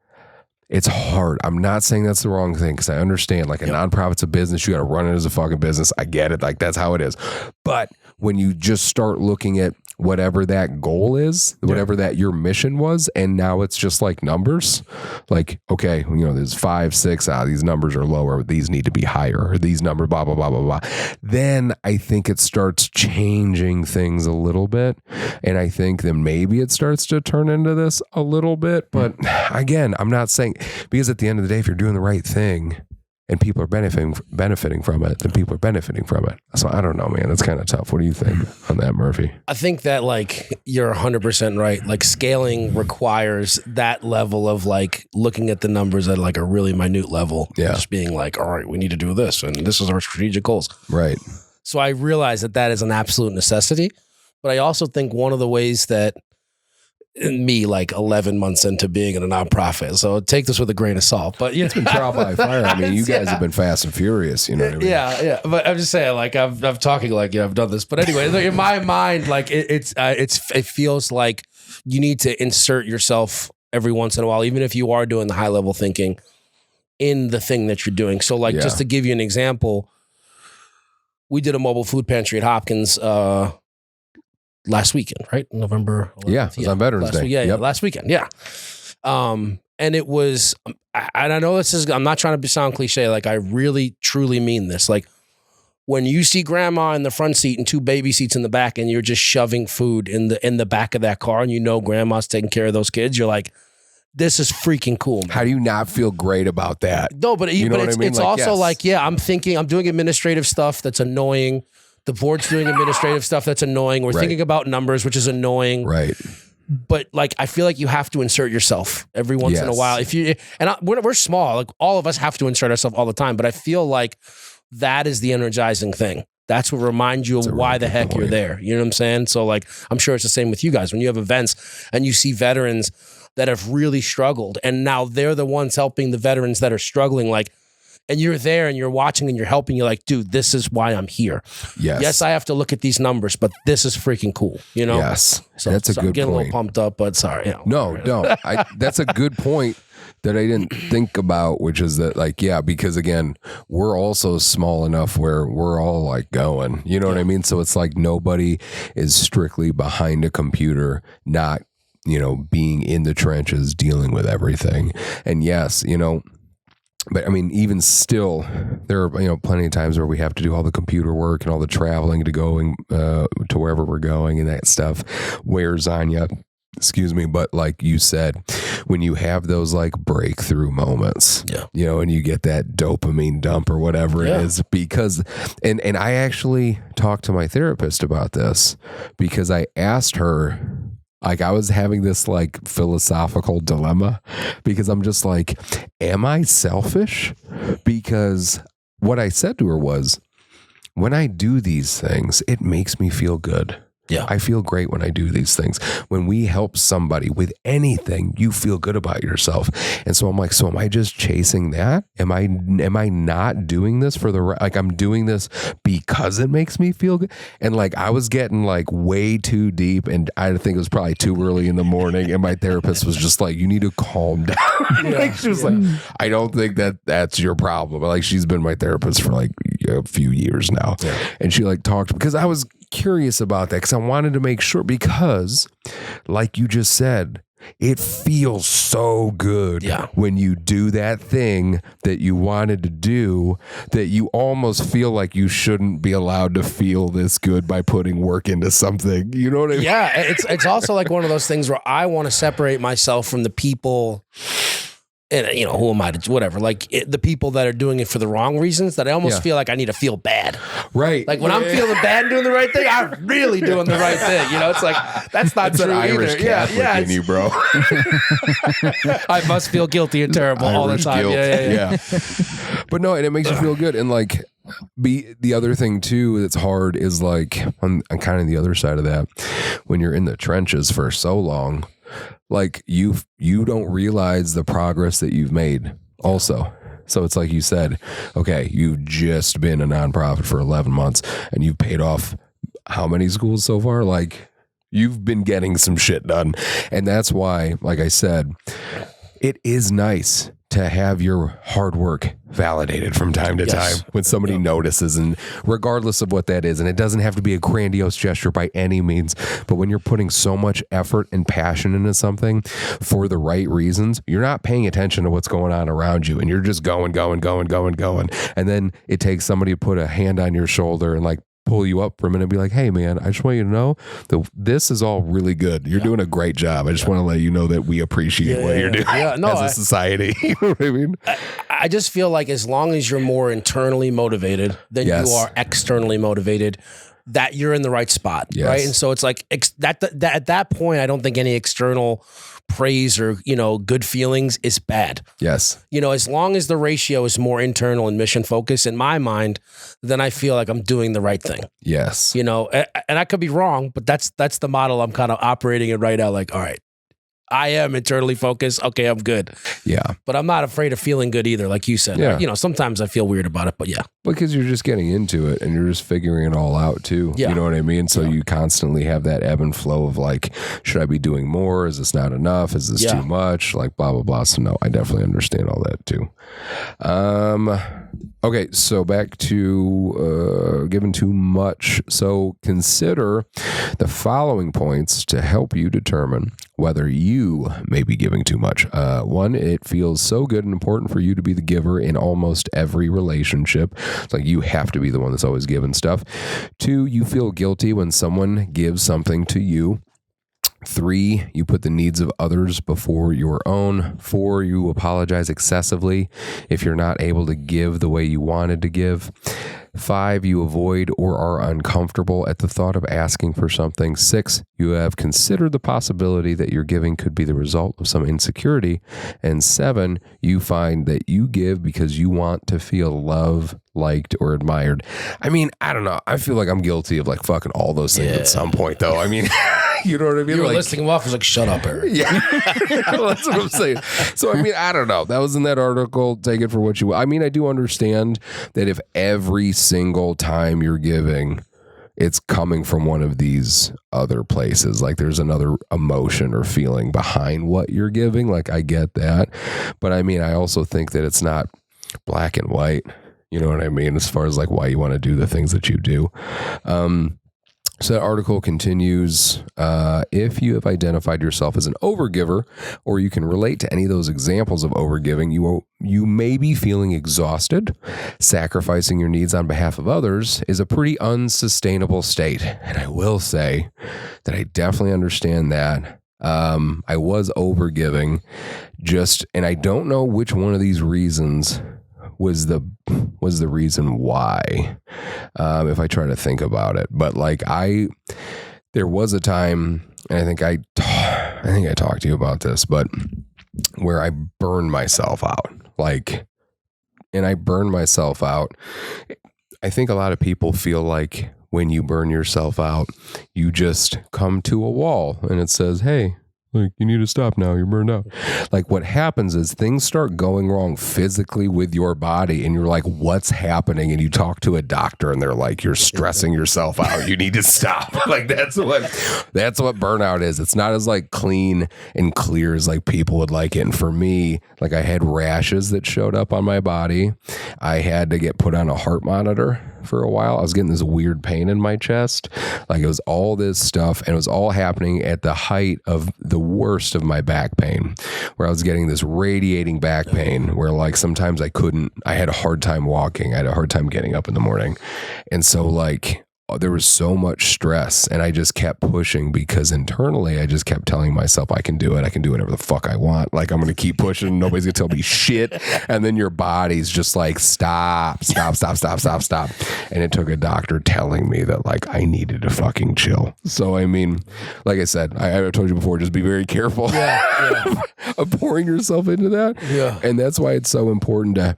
it's hard. I'm not saying that's the wrong thing because I understand like a nonprofit's a business. You got to run it as a fucking business. I get it. Like that's how it is. But when you just start looking at whatever that goal is, whatever that your mission was, and now it's just like numbers, like, okay, there's 5, 6, these numbers are lower. These need to be higher. Or these numbers, blah, blah, blah, blah, blah. Then I think it starts changing things a little bit. And I think that maybe it starts to turn into this a little bit. But again, I'm not saying, because at the end of the day, if you're doing the right thing and people are benefiting from it, then people are benefiting from it. So I don't know, man. That's kind of tough. What do you think on that, Murphy? I think that like you're 100% right. Like scaling requires that level of like looking at the numbers at like a really minute level. Yeah. Just being like, all right, we need to do this. And this is our strategic goals. Right. So I realize that is an absolute necessity. But I also think one of the ways that me like 11 months into being in a nonprofit. So take this with a grain of salt, but it's been trial by fire. I mean, you guys have been fast and furious, you know what I mean? Yeah. But I'm just saying like, I'm talking like, I've done this, but anyway, like, in my mind, like it feels like you need to insert yourself every once in a while, even if you are doing the high level thinking in the thing that you're doing. So like, just to give you an example, we did a mobile food pantry at Hopkins, last weekend, right? November 11th. Yeah, it was on Veterans Day. Last weekend. Yeah. And it was, and I know I'm not trying to sound cliche. Like I really, truly mean this. Like when you see grandma in the front seat and 2 baby seats in the back, and you're just shoving food in the back of that car, and you know grandma's taking care of those kids, you're like, this is freaking cool, man. How do you not feel great about that? No, but You know what I mean? it's Like, also yes. like, yeah, I'm doing administrative stuff that's annoying. The board's doing administrative stuff that's annoying. We're Right. thinking about numbers, which is annoying. Right. But like, I feel like you have to insert yourself every once in a Yes. while. If you we're small, like all of us have to insert ourselves all the time. But I feel like that is the energizing thing. That's what reminds you of That's a why really the good heck you're point. there. You know what I'm saying? So like, I'm sure it's the same with you guys when you have events and you see veterans that have really struggled, and now they're the ones helping the veterans that are struggling. Like, and you're there and you're watching and you're helping. You're like, dude, this is why I'm here. Yes. Yes, I have to look at these numbers, but this is freaking cool. You know? Yes. So, That's a I'm good getting a point. little pumped up, but sorry. You know, No, whatever. don't. That's a good point that I didn't think about, which is that, like, yeah, because again, we're also small enough where we're all like going, you know what I mean? So it's like nobody is strictly behind a computer, not, you know, being in the trenches, dealing with everything. And yes, you know, but I mean, even still, there are, you know, plenty of times where we have to do all the computer work and all the traveling to going to wherever we're going, and that stuff wears on you. Excuse me. But like you said, when you have those like breakthrough moments, Yeah. you know, and you get that dopamine dump or whatever Yeah. it is, because, and I actually talked to my therapist about this because I asked her, like, I was having this like philosophical dilemma because I'm just like, am I selfish? Because what I said to her was, when I do these things, it makes me feel good. Yeah. I feel great when I do these things. When we help somebody with anything, you feel good about yourself. And so I'm like, so am I just chasing that? Am I not doing this for the right? Like, I'm doing this because it makes me feel good. And like, I was getting like way too deep, and I think it was probably too early in the morning. And my therapist was just like, you need to calm down. Like, she was like, I don't think that's your problem. Like, she's been my therapist for like a few years now. Yeah. And she like talked, because I was curious about that, because I wanted to make sure, because like you just said, it feels so good when you do that thing that you wanted to do, that you almost feel like you shouldn't be allowed to feel this good by putting work into something. You know what I mean? Yeah. It's also like one of those things where I want to separate myself from the people. And, you know, who am I to, whatever, like the people that are doing it for the wrong reasons, that I almost feel like I need to feel bad. Right. Like when I'm feeling bad and doing the right thing, I'm really doing the right thing. You know, it's like, that's not That's true an Irish either. Catholic in you, bro. I must feel guilty and terrible all the Irish time. guilt. Yeah. But no, and it makes you feel good. And like, the other thing too that's hard is like, on kind of the other side of that, when you're in the trenches for so long, like you don't realize the progress that you've made also. So it's like you said, okay, you've just been a nonprofit for 11 months and you've paid off how many schools so far? Like, you've been getting some shit done. And that's why, like I said, it is nice to have your hard work validated from time to time when somebody notices, and regardless of what that is. And it doesn't have to be a grandiose gesture by any means, but when you're putting so much effort and passion into something for the right reasons, you're not paying attention to what's going on around you, and you're just going. And then it takes somebody to put a hand on your shoulder and like pull you up for a minute and be like, hey man, I just want you to know that this is all really good. You're doing a great job. I just want to let you know that we appreciate what you're doing as a society. You know what I mean? I just feel like as long as you're more internally motivated than you are externally motivated, that you're in the right spot, right? And so it's like that at that point, I don't think any external praise or, you know, good feelings is bad. Yes. You know, as long as the ratio is more internal and mission focused in my mind, then I feel like I'm doing the right thing. Yes. You know, and I could be wrong, but that's the model I'm kind of operating in right now. Like, all right, I am internally focused. Okay, I'm good. Yeah. But I'm not afraid of feeling good either, like you said. Yeah. You know, sometimes I feel weird about it, but yeah. Because you're just getting into it and you're just figuring it all out too. Yeah. You know what I mean? So you constantly have that ebb and flow of like, should I be doing more? Is this not enough? Is this too much? Like blah, blah, blah. So no, I definitely understand all that too. Okay, so back to given too much. So consider the following points to help you determine whether you may be giving too much. One, it feels so good and important for you to be the giver in almost every relationship. It's like you have to be the one that's always giving stuff. 2, you feel guilty when someone gives something to you. 3, you put the needs of others before your own. 4, you apologize excessively if you're not able to give the way you wanted to give. 5, you avoid or are uncomfortable at the thought of asking for something. 6, you have considered the possibility that your giving could be the result of some insecurity. And 7, you find that you give because you want to feel loved, liked, or admired. I mean, I don't know. I feel like I'm guilty of like fucking all those things at some point, though. I mean, you know what I mean? You were like, listing them off. I was like, shut up, Eric. Yeah, that's what I'm saying. So, I mean, I don't know. That was in that article. Take it for what you will. I mean, I do understand that if every single time you're giving, it's coming from one of these other places, like there's another emotion or feeling behind what you're giving. Like, I get that. But I mean, I also think that it's not black and white. You know what I mean? As far as like why you want to do the things that you do. So that article continues, if you have identified yourself as an overgiver, or you can relate to any of those examples of overgiving, you may be feeling exhausted. Sacrificing your needs on behalf of others is a pretty unsustainable state. And I will say that I definitely understand that. I was overgiving and I don't know which one of these reasons was the reason why, if I try to think about it. But like there was a time, and I think I talked to you about this, but where I burned myself out, and I burned myself out. I think a lot of people feel like when you burn yourself out, you just come to a wall and it says, hey, like, you need to stop now. You're burned out. Like, what happens is things start going wrong physically with your body, and you're like, what's happening? And you talk to a doctor, and they're like, you're stressing yourself out. You need to stop. Like, that's what burnout is. It's not as like clean and clear as like people would like it. And for me, like, I had rashes that showed up on my body. I had to get put on a heart monitor for a while. I was getting this weird pain in my chest. Like, it was all this stuff, and it was all happening at the height of the worst of my back pain, where I was getting this radiating back pain where like sometimes I had a hard time walking. I had a hard time getting up in the morning. And so like there was so much stress, and I just kept pushing because internally I just kept telling myself, I can do it. I can do whatever the fuck I want. Like, I'm going to keep pushing. Nobody's going to tell me shit. And then your body's just like, stop. And it took a doctor telling me that like I needed to fucking chill. So, I mean, like I said, I told you before, just be very careful of pouring yourself into that. Yeah. And that's why it's so important to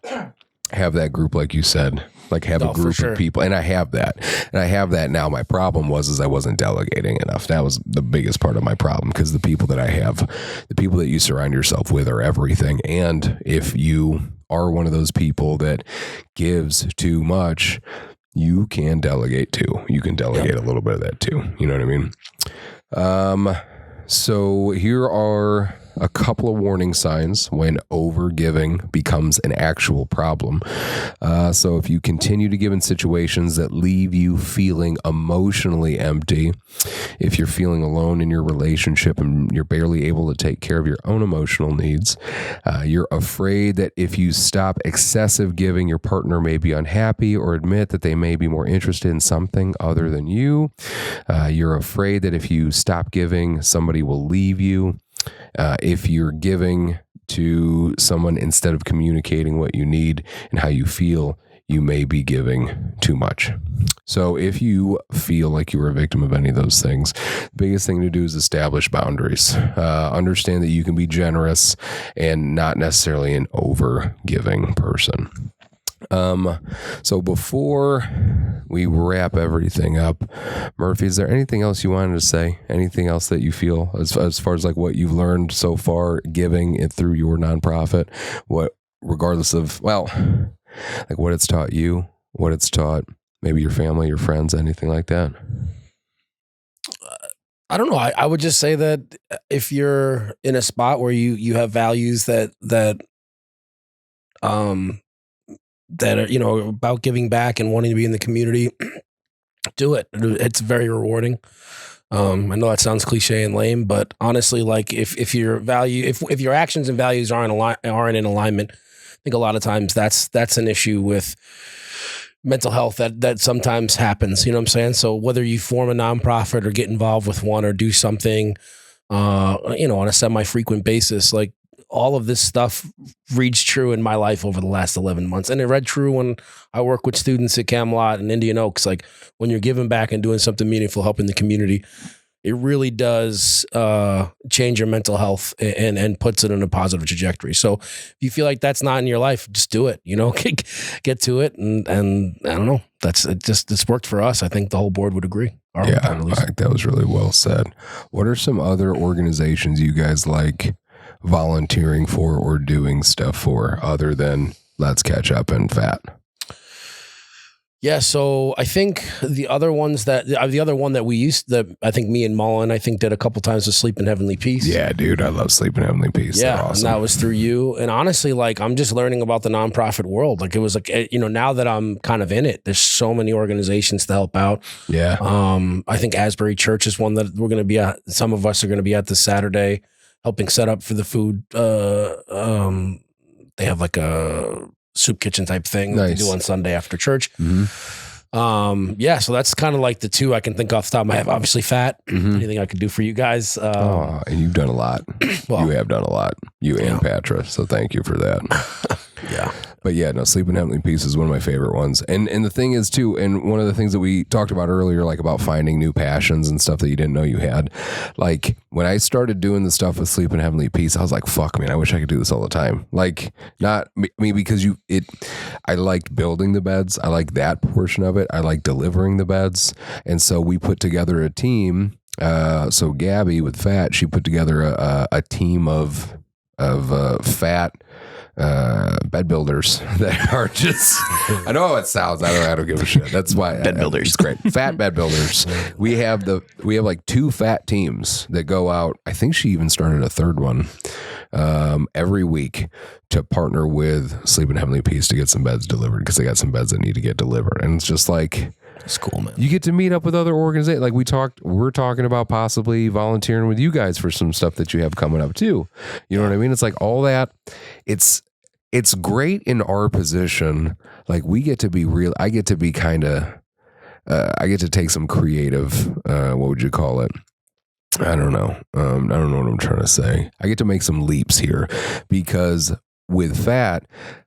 have that group, like you said. Like, have a group of people. And I have that. And I have that now. My problem was I wasn't delegating enough. That was the biggest part of my problem, because the people that I have, the people that you surround yourself with are everything. And if you are one of those people that gives too much, you can delegate too. You can delegate a little bit of that too. You know what I mean? So here are a couple of warning signs when overgiving becomes an actual problem. So if you continue to give in situations that leave you feeling emotionally empty, if you're feeling alone in your relationship and you're barely able to take care of your own emotional needs, you're afraid that if you stop excessive giving, your partner may be unhappy or admit that they may be more interested in something other than you. You're afraid that if you stop giving, somebody will leave you. If you're giving to someone instead of communicating what you need and how you feel, you may be giving too much. So if you feel like you were a victim of any of those things, the biggest thing to do is establish boundaries. Understand that you can be generous and not necessarily an over-giving person. So before we wrap everything up, Murphy, is there anything else you wanted to say? Anything else that you feel as far as like what you've learned so far giving it through your nonprofit, regardless of, well, like what it's taught you, what it's taught maybe your family, your friends, anything like that? I don't know. I would just say that if you're in a spot where you have values that are, you know, about giving back and wanting to be in the community, do it. It's very rewarding. I know that sounds cliche and lame, but honestly, like if your actions and values aren't in alignment, I think a lot of times that's an issue with mental health that sometimes happens. You know what I'm saying? So whether you form a nonprofit or get involved with one or do something, on a semi-frequent basis, like all of this stuff reads true in my life over the last 11 months. And it read true when I work with students at Camelot and Indian Oaks. Like when you're giving back and doing something meaningful, helping the community, it really does change your mental health and puts it in a positive trajectory. So if you feel like that's not in your life, just do it, get to it. And I don't know, it's worked for us. I think the whole board would agree. Yeah, Mike, that was really well said. What are some other organizations you guys like volunteering for or doing stuff for other than Let's Ketchup and F.I.N.E? Yeah, so I think the other one that we used, that I think me and Mullen, did a couple times was Sleep in Heavenly Peace. Yeah, dude, I love Sleep in Heavenly Peace. Yeah, awesome. And that was through you. And honestly, like I'm just learning about the nonprofit world. Like it was like, now that I'm kind of in it, there's so many organizations to help out. Yeah. I think Asbury Church is one that we're going to be at. Some of us are going to be at this Saturday, helping set up for the food. They have like a soup kitchen type thing that they do on Sunday after church. Mm-hmm. So that's kind of like the two I can think off the top of my head. Obviously F.I.N.E. Mm-hmm. Anything I could do for you guys. And you've done a lot. Well, you have done a lot. You and Patra. So thank you for that. Yeah. But yeah, no, Sleep in Heavenly Peace is one of my favorite ones. And the thing is too, and one of the things that we talked about earlier, like about finding new passions and stuff that you didn't know you had. Like when I started doing the stuff with Sleep in Heavenly Peace, I was like, fuck, man, I wish I could do this all the time. Like not me because I liked building the beds. I like that portion of it. I like delivering the beds. And so we put together a team. So Gabby with F.I.N.E, she put together a team of fat bed builders that are just I know how it sounds. I don't give a shit. That's why Bed builders. It's great. Fat bed builders. We have like 2 fat teams that go out. I think she even started a third one every week to partner with Sleep in Heavenly Peace to get some beds delivered because they got some beds that need to get delivered. And it's just like it's cool, man. You get to meet up with other organizations. Like we're talking about possibly volunteering with you guys for some stuff that you have coming up too. You know what I mean? It's like all that. It's great in our position. Like we get to be real. I get to be I get to take some creative, what would you call it? I don't know. I don't know what I'm trying to say. I get to make some leaps here because with F.I.N.E,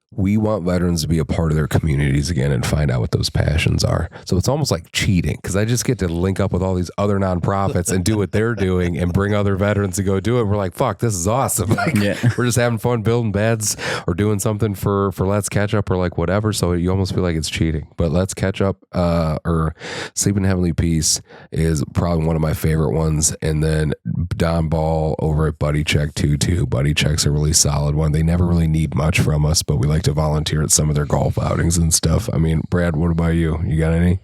we want veterans to be a part of their communities again and find out what those passions are. So it's almost like cheating because I just get to link up with all these other nonprofits and do what they're doing and bring other veterans to go do it. We're like, fuck, this is awesome. Like, we're just having fun building beds or doing something for Let's Ketchup or like whatever. So you almost feel like it's cheating. But Let's Ketchup or Sleep in Heavenly Peace is probably one of my favorite ones. And then Don Ball over at Buddy Check too. Buddy Check's a really solid one. They never really need much from us, but we like to volunteer at some of their golf outings and stuff. I mean, Brad, what about you? You got any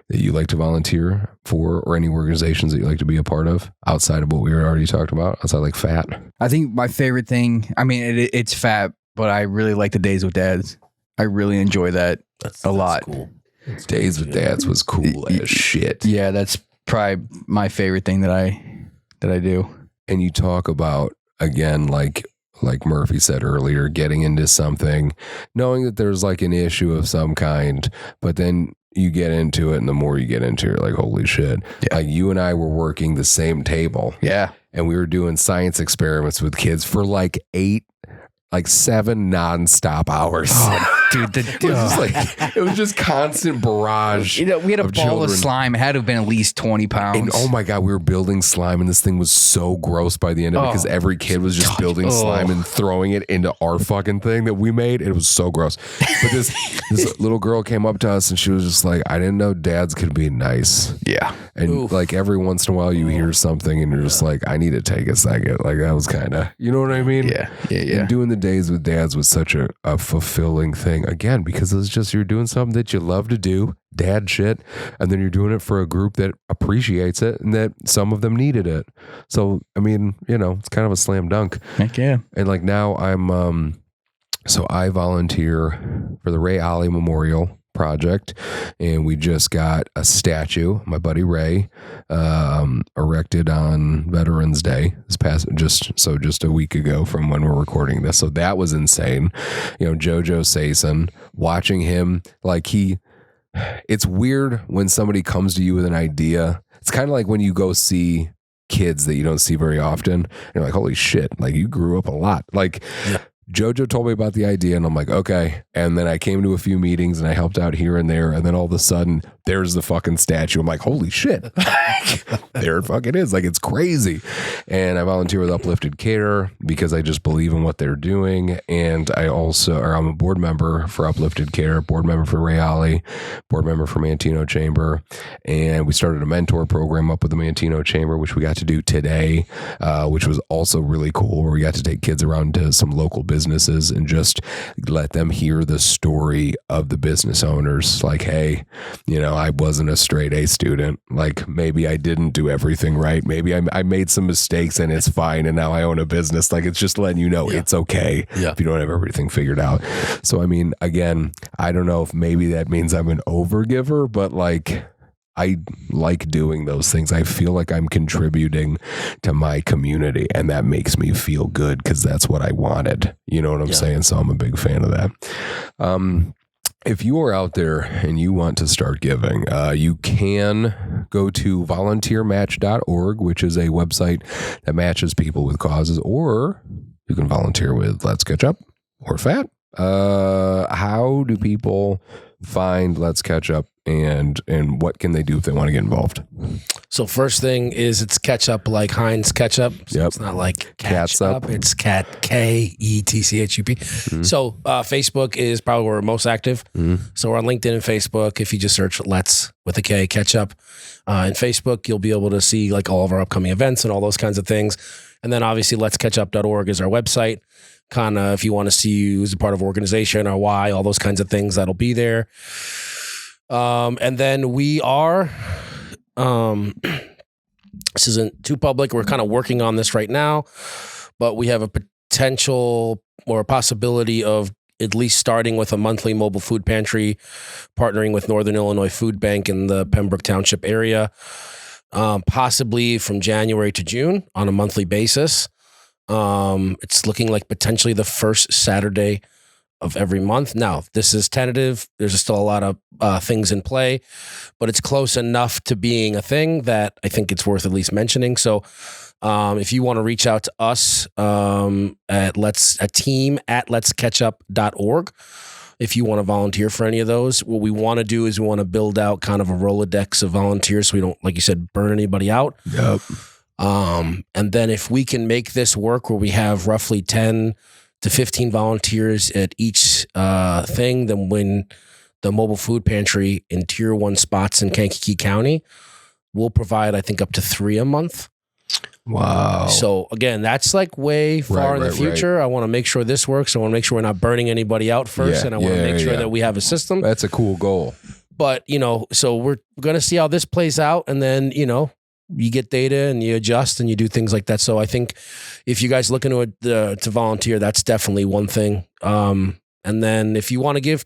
that you like to volunteer for or any organizations that you like to be a part of outside of what we already talked about, outside like F.I.N.E? I think my favorite thing, I mean, it's F.I.N.E, but I really like the Days with Dads. I really enjoy that a lot. Cool. Days with Dads was cool as shit. Yeah, that's probably my favorite thing that I do. And you talk about, again, like Murphy said earlier, getting into something, knowing that there's like an issue of some kind, but then you get into it, and the more you get into it, you're like, holy shit. Yeah. Like you and I were working the same table. Yeah. And we were doing science experiments with kids for like 7 nonstop hours. Oh, dude, it was just constant barrage. We had a of ball children. of slime. It had to have been at least 20 pounds. And oh my God, we were building slime, and this thing was so gross by the end of it because every kid was just building slime and throwing it into our fucking thing that we made. It was so gross. But this little girl came up to us, and she was just like, I didn't know dads could be nice. Yeah. And like every once in a while you hear something, and you're just like, I need to take a second. Like that was kind of, you know what I mean? Yeah. And doing the Days with Dads was such a fulfilling thing, again, because it's just you're doing something that you love to do, dad shit, and then you're doing it for a group that appreciates it and that some of them needed it. So, I mean, it's kind of a slam dunk. Heck yeah. And like now I'm, so I volunteer for the Ray Ollie Memorial project, and we just got a statue, my buddy Ray, erected on Veterans Day just a week ago from when we're recording this. So that was insane. Jojo Sason, watching him, it's weird when somebody comes to you with an idea. It's kind of like when you go see kids that you don't see very often. And you're like, holy shit, you grew up a lot. Jojo told me about the idea and I'm like, okay. And then I came to a few meetings and I helped out here and there. And then all of a sudden there's the fucking statue. I'm like, holy shit. There it fucking is. It's crazy. And I volunteer with Uplifted Care because I just believe in what they're doing. And I'm a board member for Uplifted Care, board member for Reale, board member for Mantino Chamber. And we started a mentor program up with the Mantino Chamber, which we got to do today, which was also really cool, where we got to take kids around to some local businesses and just let them hear the story of the business owners. Hey, I wasn't a straight A student. Maybe I didn't do everything right. Maybe I made some mistakes and it's fine. And now I own a business. It's just letting you know it's okay if you don't have everything figured out. So, again, I don't know if maybe that means I'm an overgiver, but I like doing those things. I feel like I'm contributing to my community, and that makes me feel good because that's what I wanted. You know what I'm saying? So I'm a big fan of that. If you are out there and you want to start giving, you can go to volunteermatch.org, which is a website that matches people with causes, or you can volunteer with Let's Ketchup or FAT. How do people find Let's Ketchup, and what can they do if they want to get involved? So first thing is it's ketchup like Heinz ketchup. So it's not like Catsup. It's Ketchup. Mm-hmm. So Facebook is probably where we're most active. Mm-hmm. So we're on LinkedIn and Facebook. If you just search Let's with a K Ketchup in Facebook, you'll be able to see all of our upcoming events and all those kinds of things. And then obviously letsketchup.org is our website. Kind of if you want to see who's a part of organization or why, all those kinds of things, that'll be there. And then we are, this isn't too public. We're kind of working on this right now, but we have a potential or a possibility of at least starting with a monthly mobile food pantry, partnering with Northern Illinois Food Bank in the Pembroke Township area, possibly from January to June on a monthly basis. It's looking like potentially the first Saturday of every month. Now, this is tentative. There's still a lot of things in play, but it's close enough to being a thing that I think it's worth at least mentioning. So if you want to reach out to us at team at letsketchup.org, if you want to volunteer for any of those, what we want to do is we want to build out kind of a Rolodex of volunteers so we don't, like you said, burn anybody out. Yep. And then if we can make this work where we have roughly 10 to 15 volunteers at each thing, then when the mobile food pantry in tier 1 spots in Kankakee County, we'll provide, I think, up to 3 a month. Wow. So again, that's way far in the future. Right. I want to make sure this works. I want to make sure we're not burning anybody out first. And I want to make sure that we have a system. That's a cool goal. But, so we're going to see how this plays out. And then, you get data and you adjust and you do things like that. So I think if you guys looking to volunteer, that's definitely one thing. And then if you want to give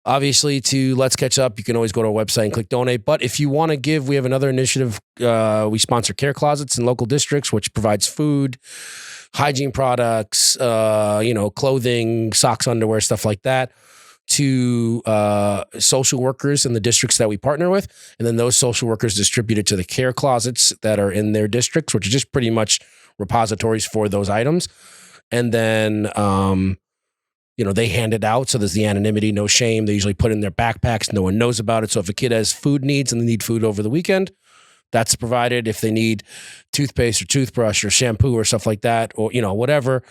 obviously to Let's Catch Up, you can always go to our website and click donate. But if you want to give, we have another initiative. We sponsor care closets in local districts, which provides food, hygiene products, clothing, socks, underwear, stuff like that, to social workers in the districts that we partner with. And then those social workers distribute it to the care closets that are in their districts, which are just pretty much repositories for those items. And then, they hand it out. So there's the anonymity, no shame. They usually put it in their backpacks. No one knows about it. So if a kid has food needs and they need food over the weekend, that's provided. If they need toothpaste or toothbrush or shampoo or stuff like that, or, whatever,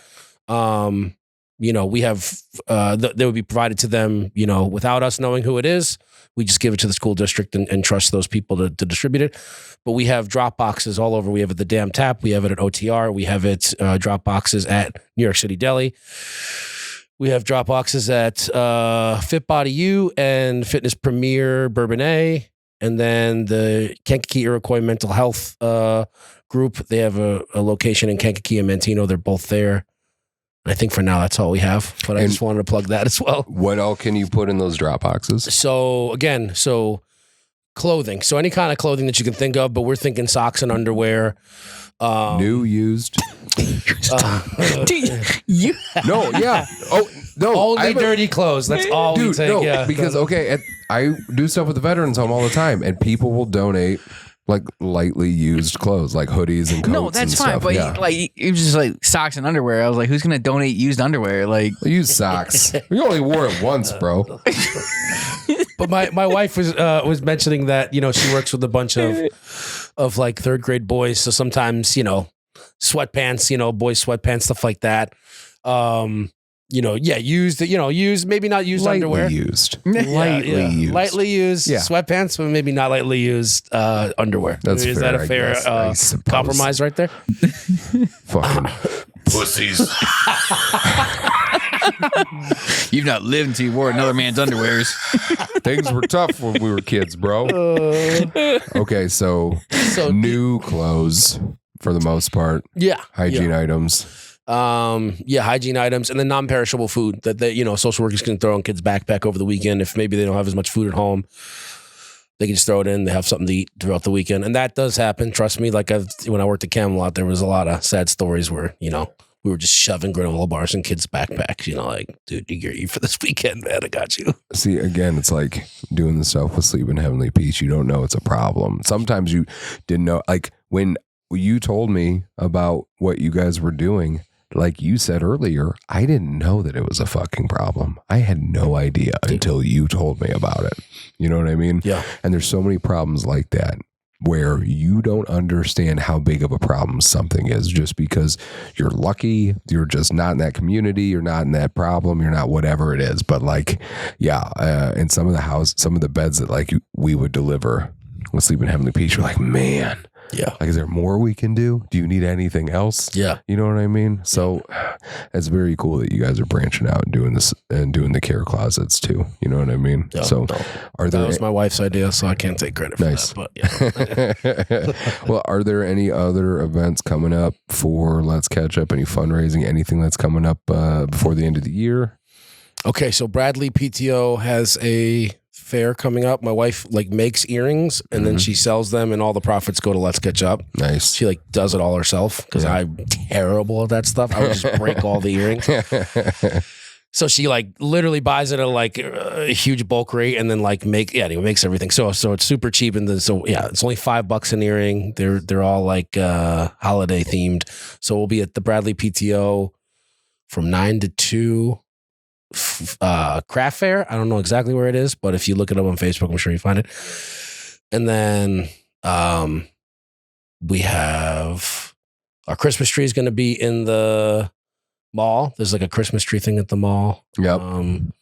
we have, they would be provided to them, without us knowing who it is. We just give it to the school district and trust those people to distribute it. But we have drop boxes all over. We have it at the Dam Tap. We have it at OTR. We have it drop boxes at New York City Deli. We have drop boxes at Fit Body U and Fitness Premier Bourbonnais. And then the Kankakee Iroquois Mental Health Group, they have a location in Kankakee and Mantino. They're both there. I think for now that's all we have. But I just wanted to plug that as well. What all can you put in those drop boxes? So again, clothing. So any kind of clothing that you can think of, but we're thinking socks and underwear. New, used. You No, yeah. Oh, no. Only dirty clothes. That's all we take. No, Yeah. because I do stuff with the veterans home all the time, and people will donate like lightly used clothes, like hoodies and coats. No, that's and fine. stuff. But yeah. it was just like socks and underwear. I was like, who's gonna donate used underwear? Like, Use socks. You only wore it once, bro. But my wife was mentioning that, you know, she works with a bunch of like third grade boys. So sometimes, you know, sweatpants, you know, boys sweatpants, stuff like that. You know, used, maybe not used Lightly underwear. used. Lightly used. Lightly used sweatpants, but maybe not lightly used underwear. That's Is fair, that a I fair guess. I suppose. compromise right there? Fucking Pussies. you've not lived until you wore another man's underwears. things were tough when we were kids, bro. Okay, so new clothes for the most part. Yeah. Hygiene items. Hygiene items, and then non-perishable food that social workers can throw in kids' backpack over the weekend. If maybe they don't have as much food at home, they can just throw it in. They have something to eat throughout the weekend, and that does happen. Trust me. Like when I worked at Camelot, there was a lot of sad stories where we were just shoving granola bars in kids' backpacks. You know, like, dude, you get you for this weekend, man. I got you. See, again, it's like doing the stuff with Sleep in Heavenly Peace. You don't know it's a problem. Sometimes you didn't know. Like when you told me about what you guys were doing, like you said earlier, I didn't know that it was a fucking problem. I had no idea until you told me about it. You know what I mean? Yeah. And there's so many problems like that where you don't understand how big of a problem something is just because you're lucky, you're just not in that community, you're not in that problem, you're not whatever it is. But like, in some of the beds that like we would deliver with Sleep in Heavenly Peace, you're like, man. Yeah. Like, is there more we can do? Do you need anything else? Yeah. You know what I mean? So it's very cool that you guys are branching out and doing this and doing the care closets too. You know what I mean? Yeah, so are there... That was my wife's idea, so I can't take credit for that. But yeah. Well, are there any other events coming up for Let's Catch Up? Any fundraising? Anything that's coming up before the end of the year? Okay, so Bradley PTO has a fair coming up. My wife makes earrings and then she sells them, and all the profits go to Let's Catch Up. Nice. She does it all herself because I'm terrible at that stuff. I would just break all the earrings. So she literally buys it at a huge bulk rate and then makes everything. So it's super cheap, and then it's only $5 an earring. They're all holiday themed. So we'll be at the Bradley PTO from 9 to 2. Craft fair. I don't know exactly where it is, but if you look it up on Facebook, I'm sure you find it. And then we have our Christmas tree is going to be in the mall. There's a Christmas tree thing at the mall. Yep. And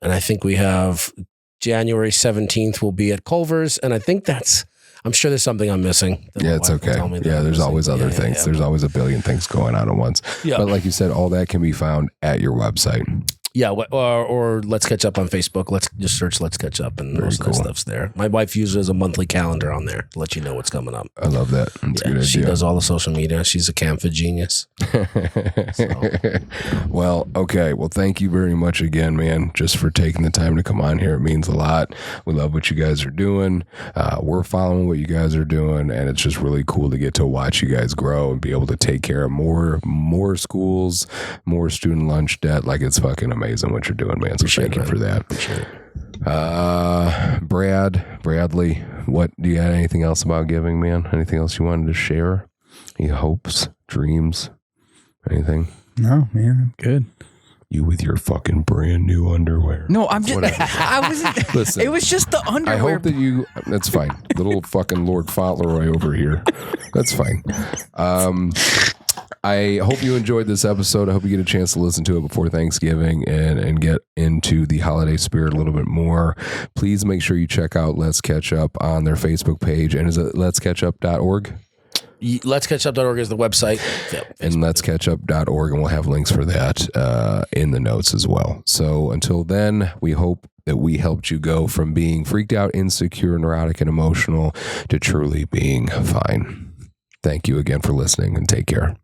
I think we have January 17th will be at Culver's, and I think I'm sure there's something I'm missing. Yeah, it's okay. Yeah, there's always other things. Yeah. There's always a billion things going on at once. Yeah. But like you said, all that can be found at your website. Yeah, or Let's Catch Up on Facebook. Let's just search Let's Catch Up, and most of that stuff's there. My wife uses a monthly calendar on there to let you know what's coming up. I love that. That's a good idea. She does all the social media. She's a Canva genius. Well, okay. Well, thank you very much again, man, just for taking the time to come on here. It means a lot. We love what you guys are doing. We're following what you guys are doing, and it's just really cool to get to watch you guys grow and be able to take care of more schools, more student lunch debt. It's fucking amazing what you're doing, man. So thank you for that. Bradley, what do you have anything else about giving, man? Anything else you wanted to share? Any hopes, dreams, anything? No, man, I'm good. You with your fucking brand new underwear. No, I'm just. I wasn't. Listen, it was just the underwear. I hope that you. That's fine. Little fucking Lord Fauntleroy over here. That's fine. I hope you enjoyed this episode. I hope you get a chance to listen to it before Thanksgiving and get into the holiday spirit a little bit more. Please make sure you check out Let's Catch Up on their Facebook page. And is it letscatchup.org? Letscatchup.org is the website. Yep. And letscatchup.org, and we'll have links for that in the notes as well. So until then, we hope that we helped you go from being freaked out, insecure, neurotic, and emotional to truly being fine. Thank you again for listening, and take care.